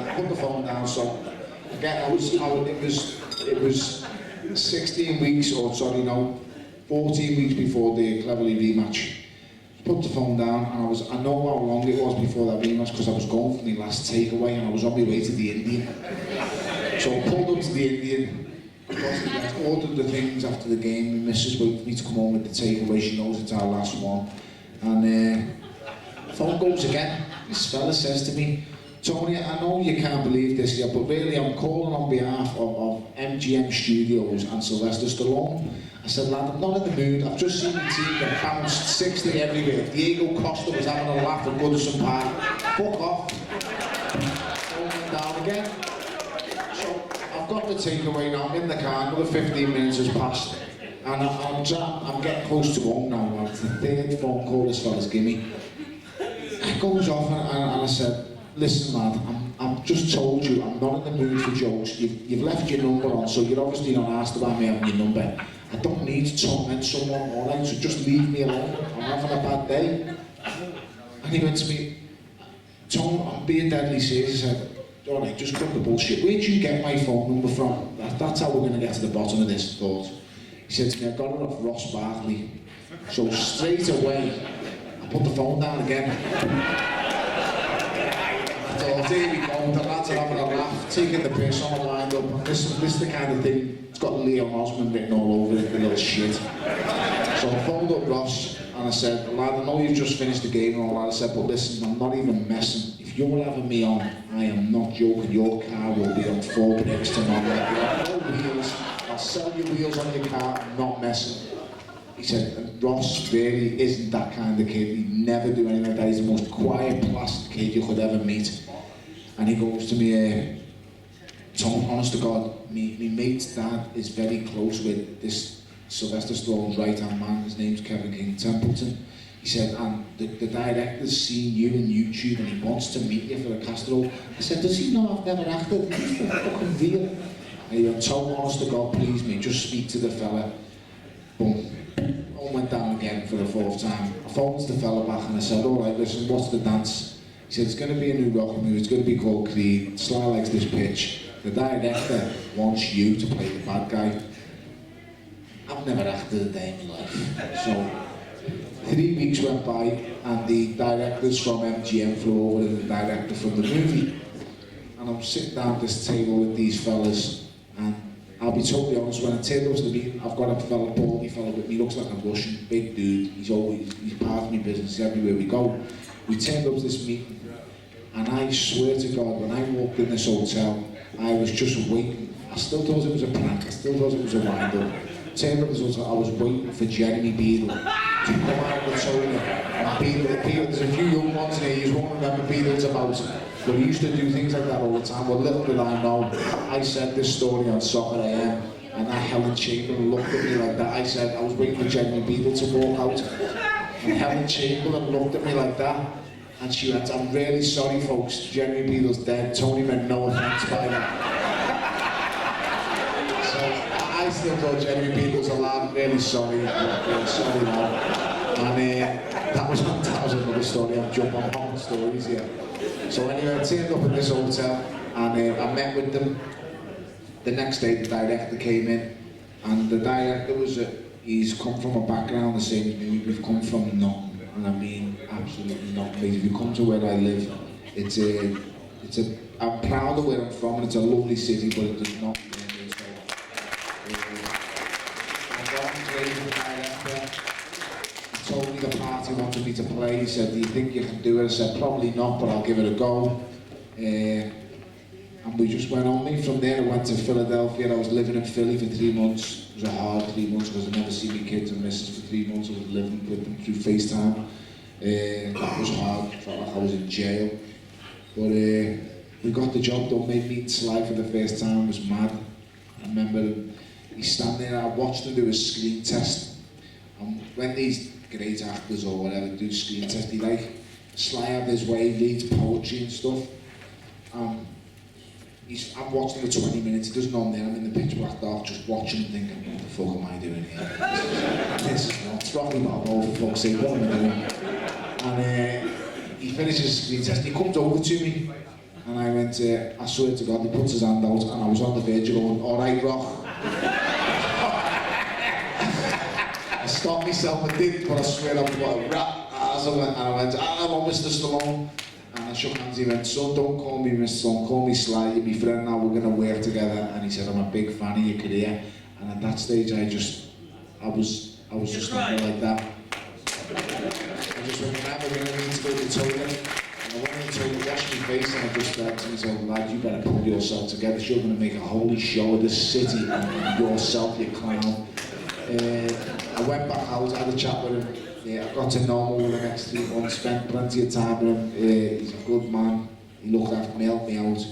I put the phone down, so again, it was 16 weeks, or sorry, no, 14 weeks before the Cleverly rematch. Put the phone down, and I know how long it was before that rematch because I was going for my last takeaway and I was on my way to the Indian. So I pulled up to the Indian, I ordered the things after the game. My missus waited for me to come home with the takeaway. She knows it's our last one. And phone goes again. This fella says to me, "Tony, I know you can't believe this yet, but really I'm calling on behalf of MGM Studios and Sylvester Stallone." I said, "Lad, I'm not in the mood. I've just seen the team get bounced 60 everywhere. Diego Costa was having a laugh at Goodison Park. Fuck off." Phone down again. So I've got the takeaway now. I'm in the car. Another 15 minutes has passed. And I'm getting close to home now. It's the third phone call this fella's give me. It goes off and I said, "Listen, lad, I've just told you I'm not in the mood for jokes. You've left your number on, so you're obviously not asked about me having your number. I don't need to torment someone, alright, so just leave me alone. I'm having a bad day." And he went to me, "Tom, I'm being deadly serious." He said, "Alright, just cut the bullshit. Where'd you get my phone number from? That's how we're going to get to the bottom of this thought." He said to me, "I got it off Ross Barkley." So straight away, I put the phone down again. I thought, here we go, the lads are having a laugh, taking the piss on a wind up, and this is the kind of thing, it's got Leo Osmond written all over it, the little shit. So I phoned up Ross and I said, "Lad, I know you've just finished the game and all that." I said, "But listen, I'm not even messing. If you're having me on, I am not joking. Your car will be on 4 bricks tomorrow. You have no wheels. I'll sell you wheels on your car. I'm not messing." He said, and Ross really isn't that kind of kid. He'd never do anything like that. He's the most quiet, placid kid you could ever meet. And he goes to me, "Tom, honest to God, me mate's dad is very close with this Sylvester Stallone's right-hand man. His name's Kevin King Templeton." He said, "And the director's seen you on YouTube and he wants to meet you for a cast role." I said, "Does he know I've never acted? He's fucking real." And he went, "Tom, honest to God, please mate, just speak to the fella." Boom. Phone went down again for the 4th time. I phoned the fella back and I said, "Alright, listen, what's the dance?" He said, "It's going to be a new Rocky movie. It's going to be called Creed. Sly likes this pitch. The director wants you to play the bad guy." I've never acted a day in my life. So 3 weeks went by and the directors from MGM flew over to the director from the movie. And I'm sitting down at this table with these fellas, and I'll be totally honest, when I turned up to the meeting, I've got a fella, baldy fella with me, looks like a Russian, big dude. He's part of my business everywhere we go. We turned up to this meeting, and I swear to God, when I walked in this hotel, I was just waiting. I still thought it was a prank, I still thought it was a wind-up. Turned up to this hotel, I was waiting for Jeremy Beadle to come out with Tony. And Beadle, there's a few young ones in here, you won't remember Beadle's about. But he used to do things like that all the time. Well, little did I know, I said this story on Soccer AM, and that Helen Chamberlain looked at me like that. I said, I was waiting for Jeremy Beadle to walk out, and Helen Chamberlain looked at me like that, and she went, "I'm really sorry folks, Jeremy Beadle's dead." Tony meant no offence by that. So I still thought Jeremy Beadle was alive. I'm really sorry, really sorry now. And that was another story. I'm jumping on stories here. So anyway, I turned up at this hotel and I met with them. The next day the director came in, and the director was, he's come from a background the same as me. We've come from nothing, and I mean absolutely nothing. If you come to where I live, I'm proud of where I'm from, and it's a lovely city, but it does not mean this. I got on great with the director. He told me the party wanted me to play. He said, do you think you can do it? I said, probably not, but I'll give it a go. And we just went on. From there, I went to Philadelphia. I was living in Philly for 3 months. It was a hard 3 months because I never seen my kids and missus for 3 months. I was living with them through FaceTime. That was hard. Felt like I was in jail. But we got the job done. Made meeting Sly for the first time. It was mad. I remember he's standing there. I watched him do a screen test. And when these great actors or whatever do screen tests, he like Sly had his way, he reads poetry and stuff. I've watched him for 20 minutes, he doesn't know I'm there, I'm in the pitch black dark just watching him thinking, what the fuck am I doing here? This is nuts, Rocky Balboa for fuck's sake, what am I doing? And he finishes his screen test, he comes over to me, and I went, I swear to God, he puts his hand out, and I was on the verge of going, alright Rock. I stopped myself, I did, but I swear I put a rap as I went, and I went, hello Mr. Stallone. And I shook hands, he went, son, don't call me Mr. Son, call me Sly, you're my friend now, we're going to work together. And he said, I'm a big fan of your career. And at that stage, I was just not like that. I just went, I'm going to need to go to the toilet. And I went to the toilet, washed my face, and I just said to myself, lad, you better pull yourself together. You're going to make a holy show of this city and yourself, you clown. I went back out, had a chat with him. Yeah, I got to know him over the next 3 months, spent plenty of time with him. He's a good man, he looked after me, helped me out.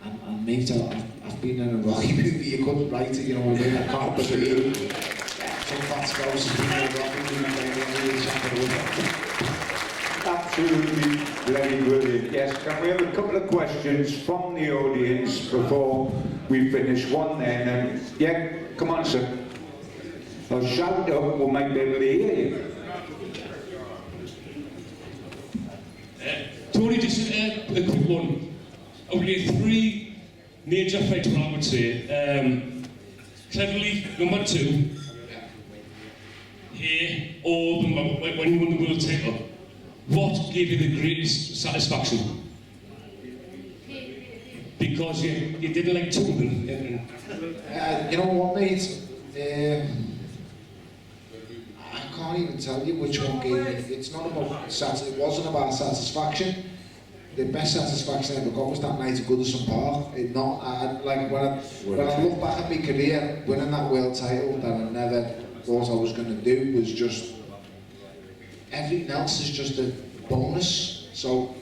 And mate, I've been in a Rocky movie, you couldn't write it, you know what I mean? I can't believe it. Some fat spouse has been in a Rocky movie, Absolutely bloody brilliant. Yes, can we have a couple of questions from the audience before we finish? One then, and yeah, come on sir. I'll shout up, we might be able to hear you. Tony, just a quick one. I would get 3 major fights, I would say. Cleverly, number 2. Here, or when you won the world title. What gave you the greatest satisfaction? Because you didn't like 2 of them. You know what, mate? I can't even tell you which one gave me. It's not about it wasn't about satisfaction. The best satisfaction I ever got was that night at Goodison Park. When I look back at my career, winning that world title that I never thought I was going to do was just everything else is just a bonus. So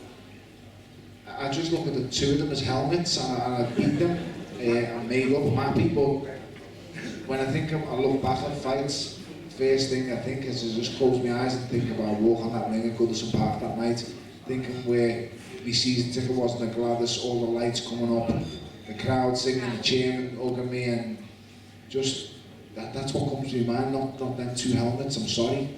I just look at the 2 of them as helmets, and I beat them. I made up my people. When I look back at fights. First thing I think is to just close my eyes and think about walking that ring at Goodison Park that night, thinking where my season ticket was in the Gladys, all the lights coming up, the crowd singing, the cheering, hugging me, and just that's what comes to my mind, not them 2 helmets, I'm sorry.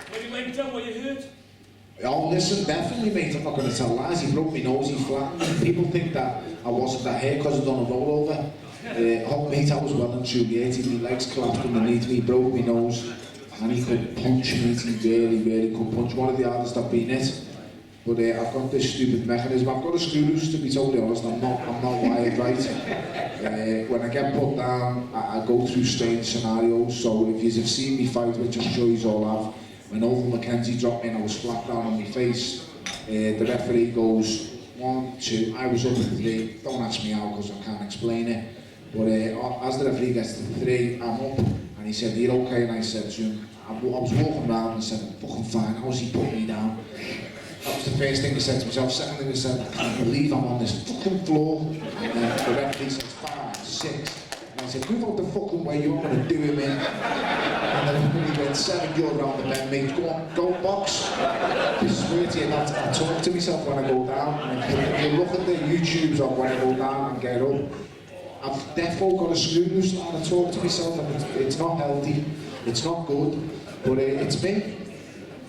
When you went down, were you hurt? Oh, listen, definitely, mate, I'm not going to tell lies. He broke my nose, he flattened me. People think that I wasn't that hurt because I'd done a rollover. Oh, mate, I was well and truly hurt. My legs collapsed underneath me, he broke my nose, and he could punch me. He really could punch. One of the hardest I've been hit. But I've got this stupid mechanism. I've got a screw loose, to be totally honest. I'm not wired right. When I get put down, I go through strange scenarios. So if you've seen me fight, which I'm sure you all have, when Oval Mackenzie dropped me and I was flat down on my face, the referee goes 1, 2, I was up at 3. Don't ask me how because I can't explain it. But as the referee gets to 3, I'm up, and he said, "You're okay?" And I said to him, I was walking around and said, "I'm fucking fine, how's he putting me down?" That was the first thing I said to myself. Second thing I said, "I can't believe I'm on this fucking floor." And the referee says, 5, 6. And I said, "Move out the fucking way, you're not going to do him in." And the referee went, 7, you're around the bend, mate, go on, go box. I swear to you, I talk to myself when I go down. And if you look at the YouTubes of when I go down and get up, I've therefore got a screw loose and I talk to myself, and it's not healthy, it's not good, but it's me.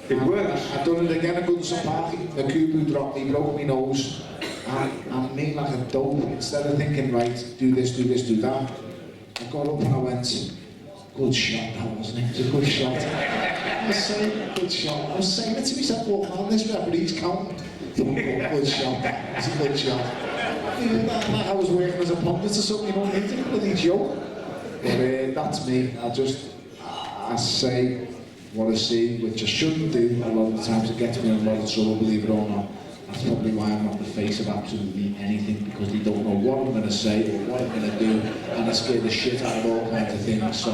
It works. I've done it again. I go to some party, the Kubu dropped me, broke my nose, and I made like a dope. Instead of thinking, right, do this, do that, I got up and I went, good shot that, wasn't it? It was a good shot. I was saying, good shot. I was saying it to myself, walking on this referee's counting. Good shot, it's a good shot. I was working as a pundit or something, you know, it's a bloody joke. But that's me. I say what I see, which I shouldn't do a lot of the times. It gets me in a lot of trouble, believe it or not. That's probably why I'm not the face of absolutely anything, because they don't know what I'm going to say or what I'm going to do, and I scare the shit out of all kinds of things. So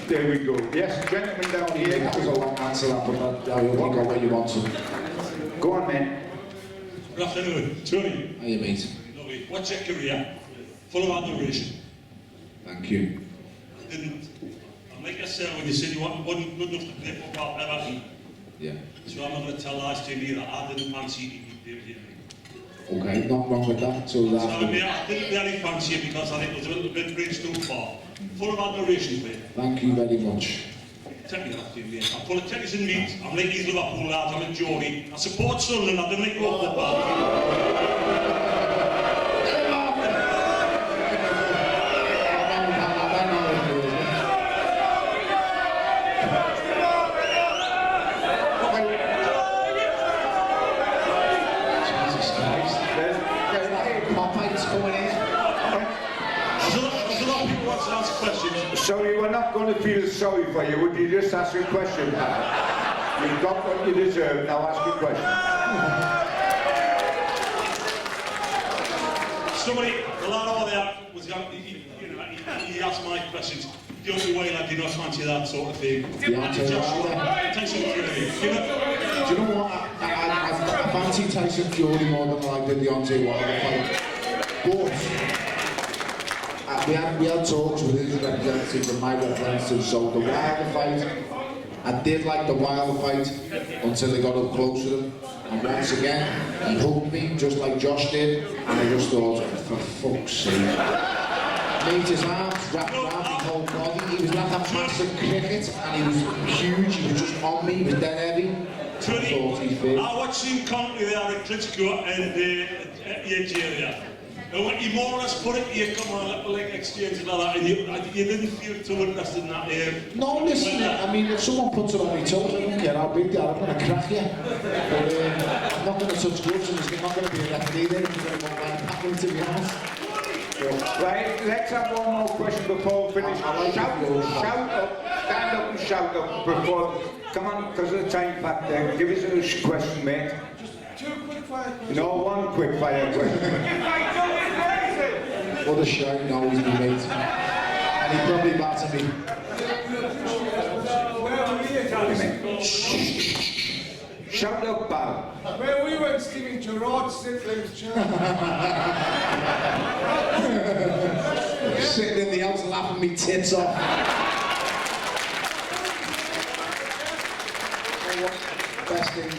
there we go. Yes, gentleman down here. that was a long answer, that, but I hope you got what you want to. Go on, man. Good afternoon. Tony. How you, mate? Lovely. What's your career? Full of admiration. Thank you. I'm like I said when you said you wasn't good enough to play football ever. Yeah. So I'm not going to tell lies to you either. I didn't fancy you to be here. Okay, not wrong with that. So So that. I didn't really fancy you because I think it was a little bit bridge too far. Full of admiration, mate. Thank you very much. Take me off to you, mate. I'm full of tennis and meat. I'm like these Liverpool lads. I'm a Geordie. I support Sunderland. I didn't like your football. Sorry, we're not going to feel sorry for you. Would you just ask a question? You've got what you deserve. Now ask a question. Somebody, the lad over there, was going, he asked my questions. The only way I did not fancy that sort of thing. The answer is Tyson Fury. Do you know what? I fancy Tyson Fury more than I did Deontay Wilder fight. But we had talks with his representatives and my representatives, so the Wilder fight, I did like the Wilder fight until they got up close to him. And once again, he hugged me just like Josh did, and I just thought, for fuck's sake. Made his arms wrapped around his whole body. He was like a massive cricket, and he was huge. He was just on me. He was dead heavy. Tony, I watched him currently there at Klitschko and Nigeria. And when he more or less put it, you come on a little like exchange and all that, and you didn't feel too interested in that. No, listen, I mean, if someone puts it on my toes, I don't care how big they are, I'm going to crack you. But I'm not going to touch gloves, and there's not going to be a referee there, because I won't mind happening, to be honest. Right, let's have one more question before we finish. Shout up, stand up and shout up before. Come on, because of the time factor. Give us a question, mate. Two quick fire questions. No, one quick fire question. What a shout, no, he's been made. And he probably battered me. Where were we at? Shout up, pal. Where we went, Stephen Gerrard Sibling's chair. Sitting in the house laughing me tits off. Best thing,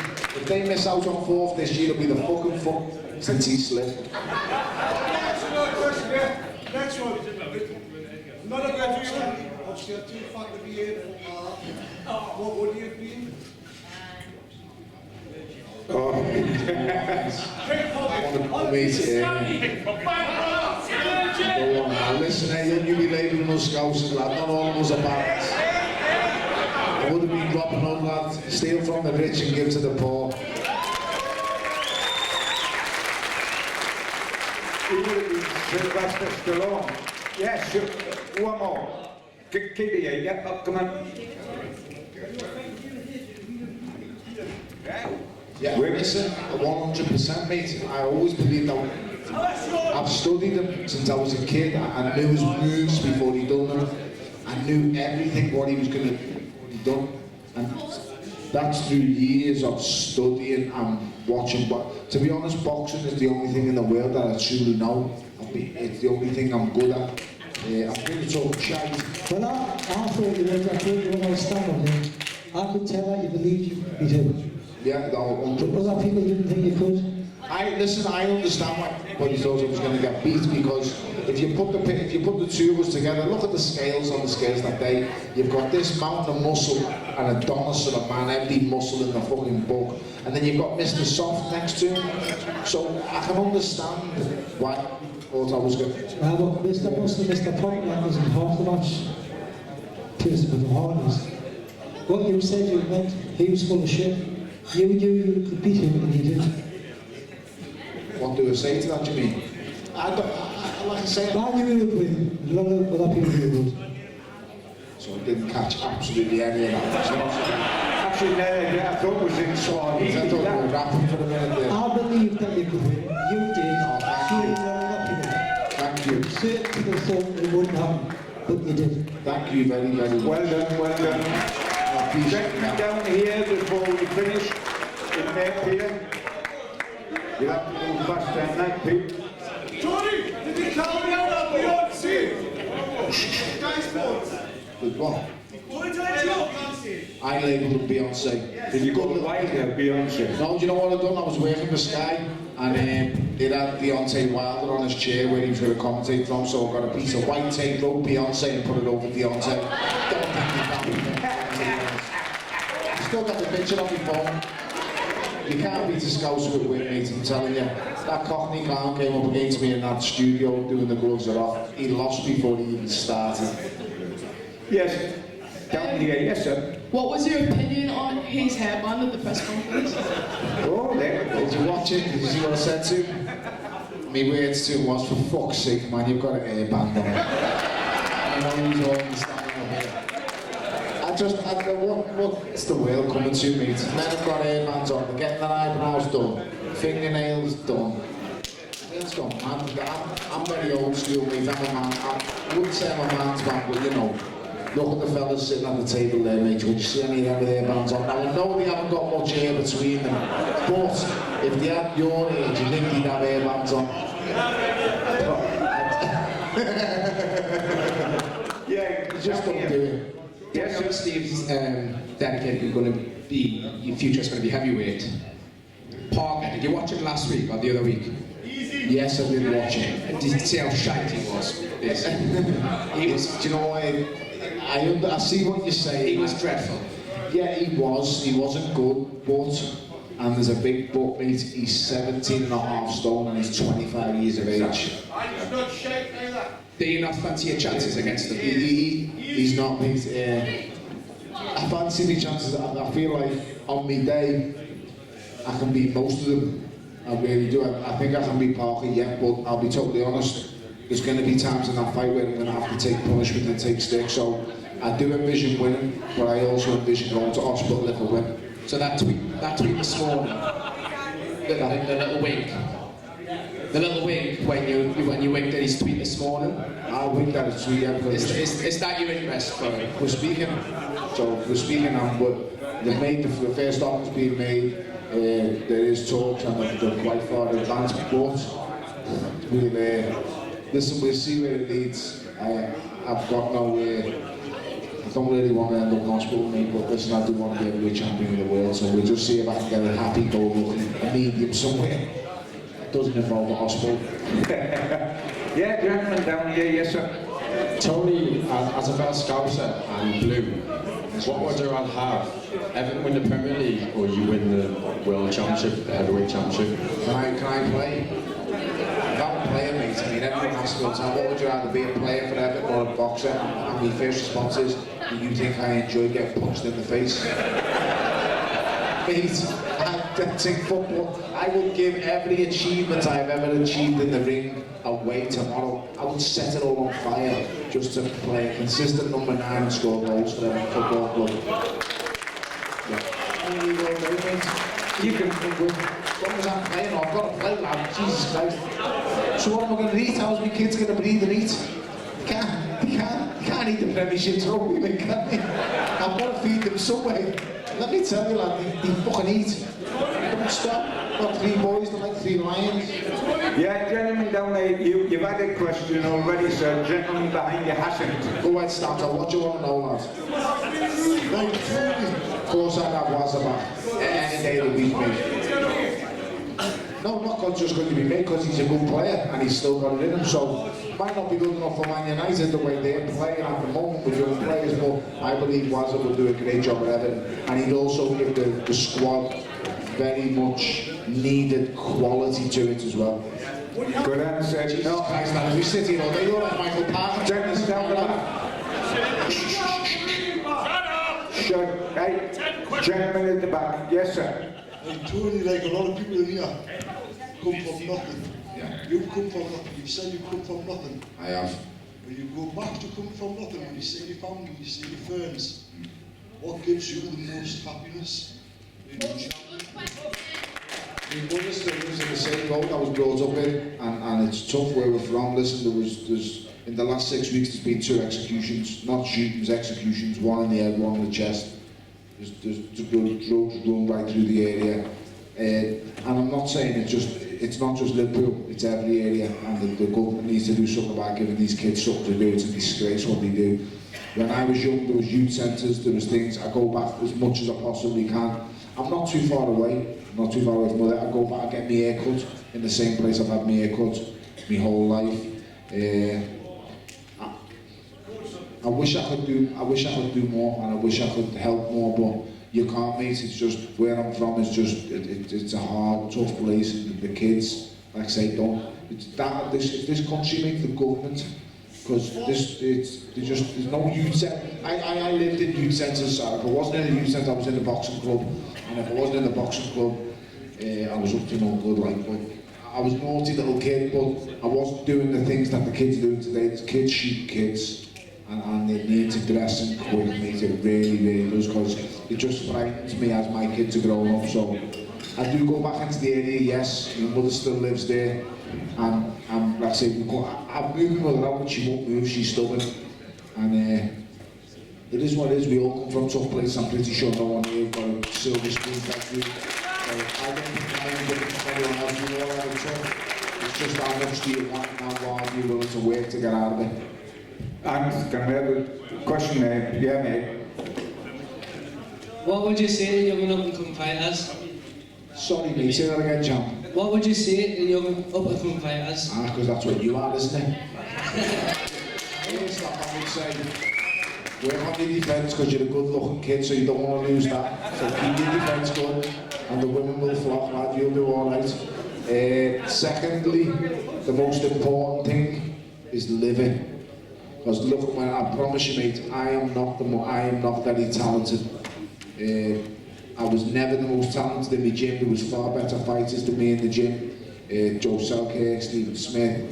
if they miss out on fourth this year, it'll be the fucking fuck since he slipped. That's another question there. Next one. Not a graduation. Obviously, you're too fat to be here for what would you have been? Go on now, listen, hey, you be labelling us scousers, lad, not all of us are bad. I would have been Robin Hood, lad, steal from the rich and give to the poor. He would have been Sylvester Stallone. Yes, one more. Keep it here, yeah, oh, come on. Yeah, listen, 100% mate, I always believed that. I've studied him since I was a kid. I knew his moves before he done them. I knew everything what he was going to do. And that's through years of studying and watching. But to be honest, boxing is the only thing in the world that I truly know. It's the only thing I'm good at. I'm going to talk shite. Well, I thought you were when I was standing there. I could tell that you believed you could beat him. Yeah, no, 100%. Other people didn't think you could. I understand what he thought he was going to get beat, because if you put the two of us together, look at the scales on the scales that day. You've got this mountain of muscle and Adonis of a man, every muscle in the fucking book, and then you've got Mr. Soft next to him. So I can understand why he thought I was going to. Well, but Mr. Muslim, Mr. Pontiac was in half the match. Pierce with the harness. What you said you meant, he was full of shit. You could beat him and you didn't. What do I say to that, you mean? like I say, I knew he would win. A lot of other people knew he would. so I didn't catch absolutely any of that. Actually, no, I thought it was in Swahili. I thought we were rapping for a minute there. I believed that you could win. You did. Oh, thank You you. did very lucky. Thank you. Certain people thought it wouldn't happen, but you did. Thank you very, very much. Well done, well done. I appreciate Gentlemen that. down here before we finish in there, Peter. You'll have to move faster than that, Pete. Tony, did you call me out on Beyonce? Sky Sports. With what? What did I do? I labelled Beyonce. Did you go to Wilder, Beyonce? No, do you know what I've done? I was working for Sky, and it had Deontay Wilder on his chair where he was going to commentate from, so I got a piece of white tape, wrote Beyonce, and put it over Deontay. Don't think you can. I still got the picture on my phone. You can't beat a Scouse with mate, I'm telling you. That Cockney clown came up against me in that studio doing the gloves are off. He lost before he even started. Yes. Down here, yes, sir. What was your opinion on his hairband at the press conference? Oh, there we go. Did you watch it? Did you see what I said to him? My words to him was, for fuck's sake, man, you've got an airband on. I know he's always standing up here. What's the world coming to, mate? Men have got airbands on, they're getting their eyebrows done, fingernails done. It's gone mad. I'm very old school, mate. I'm a man. I wouldn't say I'm a man's man, but you know, look at the fellas sitting at the table there, mate. Would you see any of them with airbands on? Now, I know they haven't got much hair between them, but if they had your age, you think they'd have airbands on? Yeah, Just don't do it. Yes, sir. Steve's dedicated going to be, your future's going to be heavyweight. Parker, did you watch it last week or the other week? Yes, I did watch it. Did you see how shite he was? He was, do you know what? I see what you're saying. He was dreadful. Yeah, he wasn't good, but, and there's a big but, mate, he's 17 and a half stone and he's 25 years of age. He's not shite either. Do you not fancy your chances against him? He's not, mate. I fancy the chances. I feel like on my day, I can beat most of them. I really do. I think I can beat Parker yet, but I'll be totally honest. There's going to be times in that fight where I'm going to have to take punishment and take sticks. So I do envision winning, but I also envision going to hospital if I win. So that tweet this morning, the little wink. The little wink when you winked at his tweet this morning. I winked at his tweet, yeah, because Is that your interest for it? we're speaking. So we're speaking, and they've made the first offer's been made. There is talks, and they're quite far advanced. But we'll see where it leads. I've got no. I don't really want to end up in hospital, mate, but listen, I do want to be a heavyweight champion of the world. So we'll just see if I can get a happy go lucky, a medium somewhere. It doesn't involve a hospital. Yeah, gentlemen down here, yes, sir. Tony, as a fellow Scouser and Blue, what would you rather have? Everton win the Premier League or you win the World Championship, the Heavyweight Championship? Can I play? If I'm a player, mate, I mean, everyone has to go to what would you rather be, a player for Everton or a boxer? And my first response is, do you think I enjoy getting punched in the face? Mate, I think football, I would give every achievement I've ever achieved in the ring away tomorrow. I would set it all on fire just to play a consistent number 9 and score goals for them football club. You can, as long as I'm playing, I've got to play, lad. Jesus Christ. So what am I going to eat? How's my kids going to breathe and eat? You can't eat the Premiership trophy, mate, can they? I've got to feed them somewhere. Let me tell you, lad, they fucking eat. Don't stop. Got 3 boys, they're like 3 lions. Yeah, gentlemen down there, you've had a question already, sir. Gentleman behind you hasn't. Go ahead, Stanton. What do you want to know, lad? Of course I'd have Wazza any day of the week, mate. No, not just going to be made, because he's a good player and he's still got it in him. So might not be good enough for Man United the way they're playing at the moment with young players, but I believe Wazza will do a great job at Everton, and he'd also give the squad very much needed quality to it as well. Good answer. Jesus No, Christ, man, we sit here all day, you're like Michael Parker. gentlemen down there. Shut. Hey, gentlemen at the back. Yes, sir. Tony, like a lot of people in here, come from nothing. Yeah. You've come from nothing. You said you've come from nothing. I have. When you go back to come from nothing, when you see your family, you see your friends, what gives you the most happiness? My mother still lives in the same road I was brought up in, and it's tough where we're from. Listen, there's in the last 6 weeks there's been 2 executions, not shootings, executions, one in the head, one in the chest. There's drugs run right through the area, and I'm not saying it's not just Liverpool, it's every area, and the government needs to do something about giving these kids something to do. It's a disgrace what they do. When I was young, there was youth centres, there was things. I go back as much as I possibly can. I'm not too far away. I'm not too far away from mother. I go back and get my hair cut in the same place I've had my hair cut my whole life. I wish I could do more, and I wish I could help more, but you can't, mate. It's just where I'm from. It's a hard, tough place. The kids, like I say, don't. If this country, mate, the government, because there's no youth centre. I lived in youth centres. If I wasn't in a youth centre, I was in the boxing club, and if I wasn't in the boxing club, I was up to no good. Like, but I was a naughty little kid, but I wasn't doing the things that the kids are doing today. There's kids shoot kids. And they need to dress and quick, mate. It really, really does, because it just frightens me as my kids are growing up. So I do go back into the area, yes. My mother still lives there, and like I say, I've moved my mother out, but she won't move. She's stubborn, and it is what it is. We all come from tough places. I'm pretty sure no one here got a silver spoon factory. So I don't think I'm any different from anyone else. We all have it tough. It's just how much do you want and how hard are you willing to work to get out of it. And can I have a question there? Yeah, mate. What would you say to young up-and-coming fighters? Sorry, mate, say that again, champ. What would you say to young up-and-coming fighters? Because that's what you are, isn't it? First off, I would say, work on your defence, because you're a good-looking kid, so you don't want to lose that. So keep your defence good, and the women will flock, lad, you'll do all right. Secondly, the most important thing is living. Because look, when I promise you, mate, I am not very talented. I was never the most talented in the gym. There was far better fighters than me in the gym. Joe Selkirk, Stephen Smith,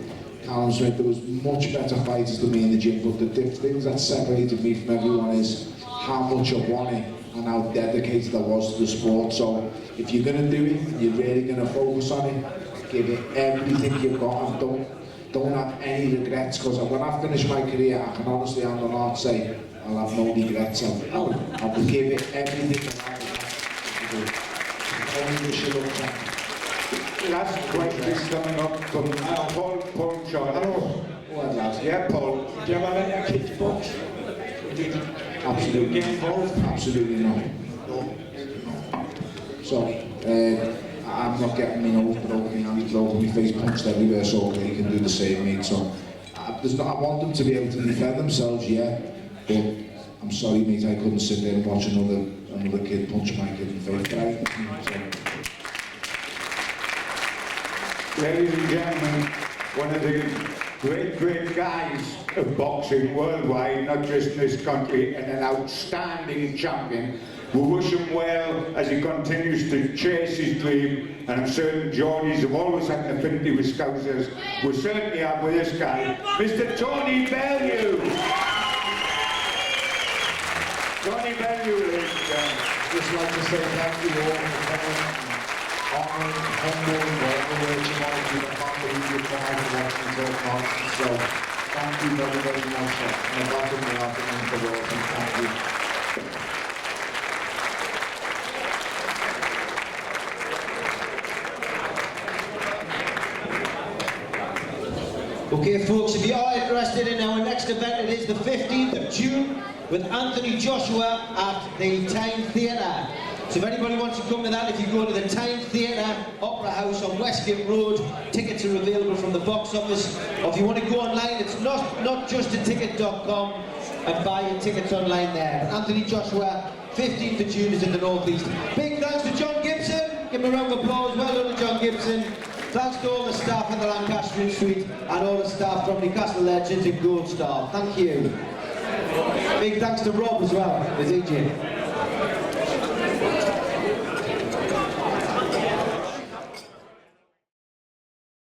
Callum Smith. There was much better fighters than me in the gym. But the things that separated me from everyone is how much I wanted and how dedicated I was to the sport. So if you're going to do it, and you're really going to focus on it, give it everything you've got, and don't have any regrets, because when I finish my career, I can honestly hand on heart say I'll have no regrets. I'll give it everything that I have. Only wish you luck, champ. Last question coming up from Paul Shaw. Hello. Well, lad. Yeah, Paul. Do you have any kids' books? Absolutely. Get involved? Absolutely not. No. Sorry. I'm not getting me nose broken, my hands broken, my face punched everywhere, so they can do the same, mate. So I want them to be able to defend themselves, yeah, but I'm sorry, mate, I couldn't sit there and watch another kid punch my kid in the face. Ladies and gentlemen, one of the great guys of boxing worldwide, not just in this country, and an outstanding champion. We wish him well as he continues to chase his dream, and I'm certain Geordies have always had an affinity with Scousers. We certainly have with this guy, Mr. Tony Bellew. Tony Bellew, ladies and gentlemen. Just like to say thank you all for coming, honoured, humble, whatever word you want to do, the family you come out and watch and talk nonsense. So thank you very, very much, and the bottom of the afternoon for watching. Thank you. Okay folks, if you are interested in our next event, it is the 15th of June with Anthony Joshua at the Tyne Theatre. So if anybody wants to come to that, if you go to the Tyne Theatre Opera House on Westgate Road, tickets are available from the box office. Or if you want to go online, it's not just at ticket.com and buy your tickets online there. Anthony Joshua, 15th of June is in the North East. Big thanks to John Gibson. Give him a round of applause. Well done to John Gibson. Thanks to all the staff in the Lancastrian suite and all the staff from Newcastle Legends and Gold Star. Thank you. Big thanks to Rob as well, the DJ.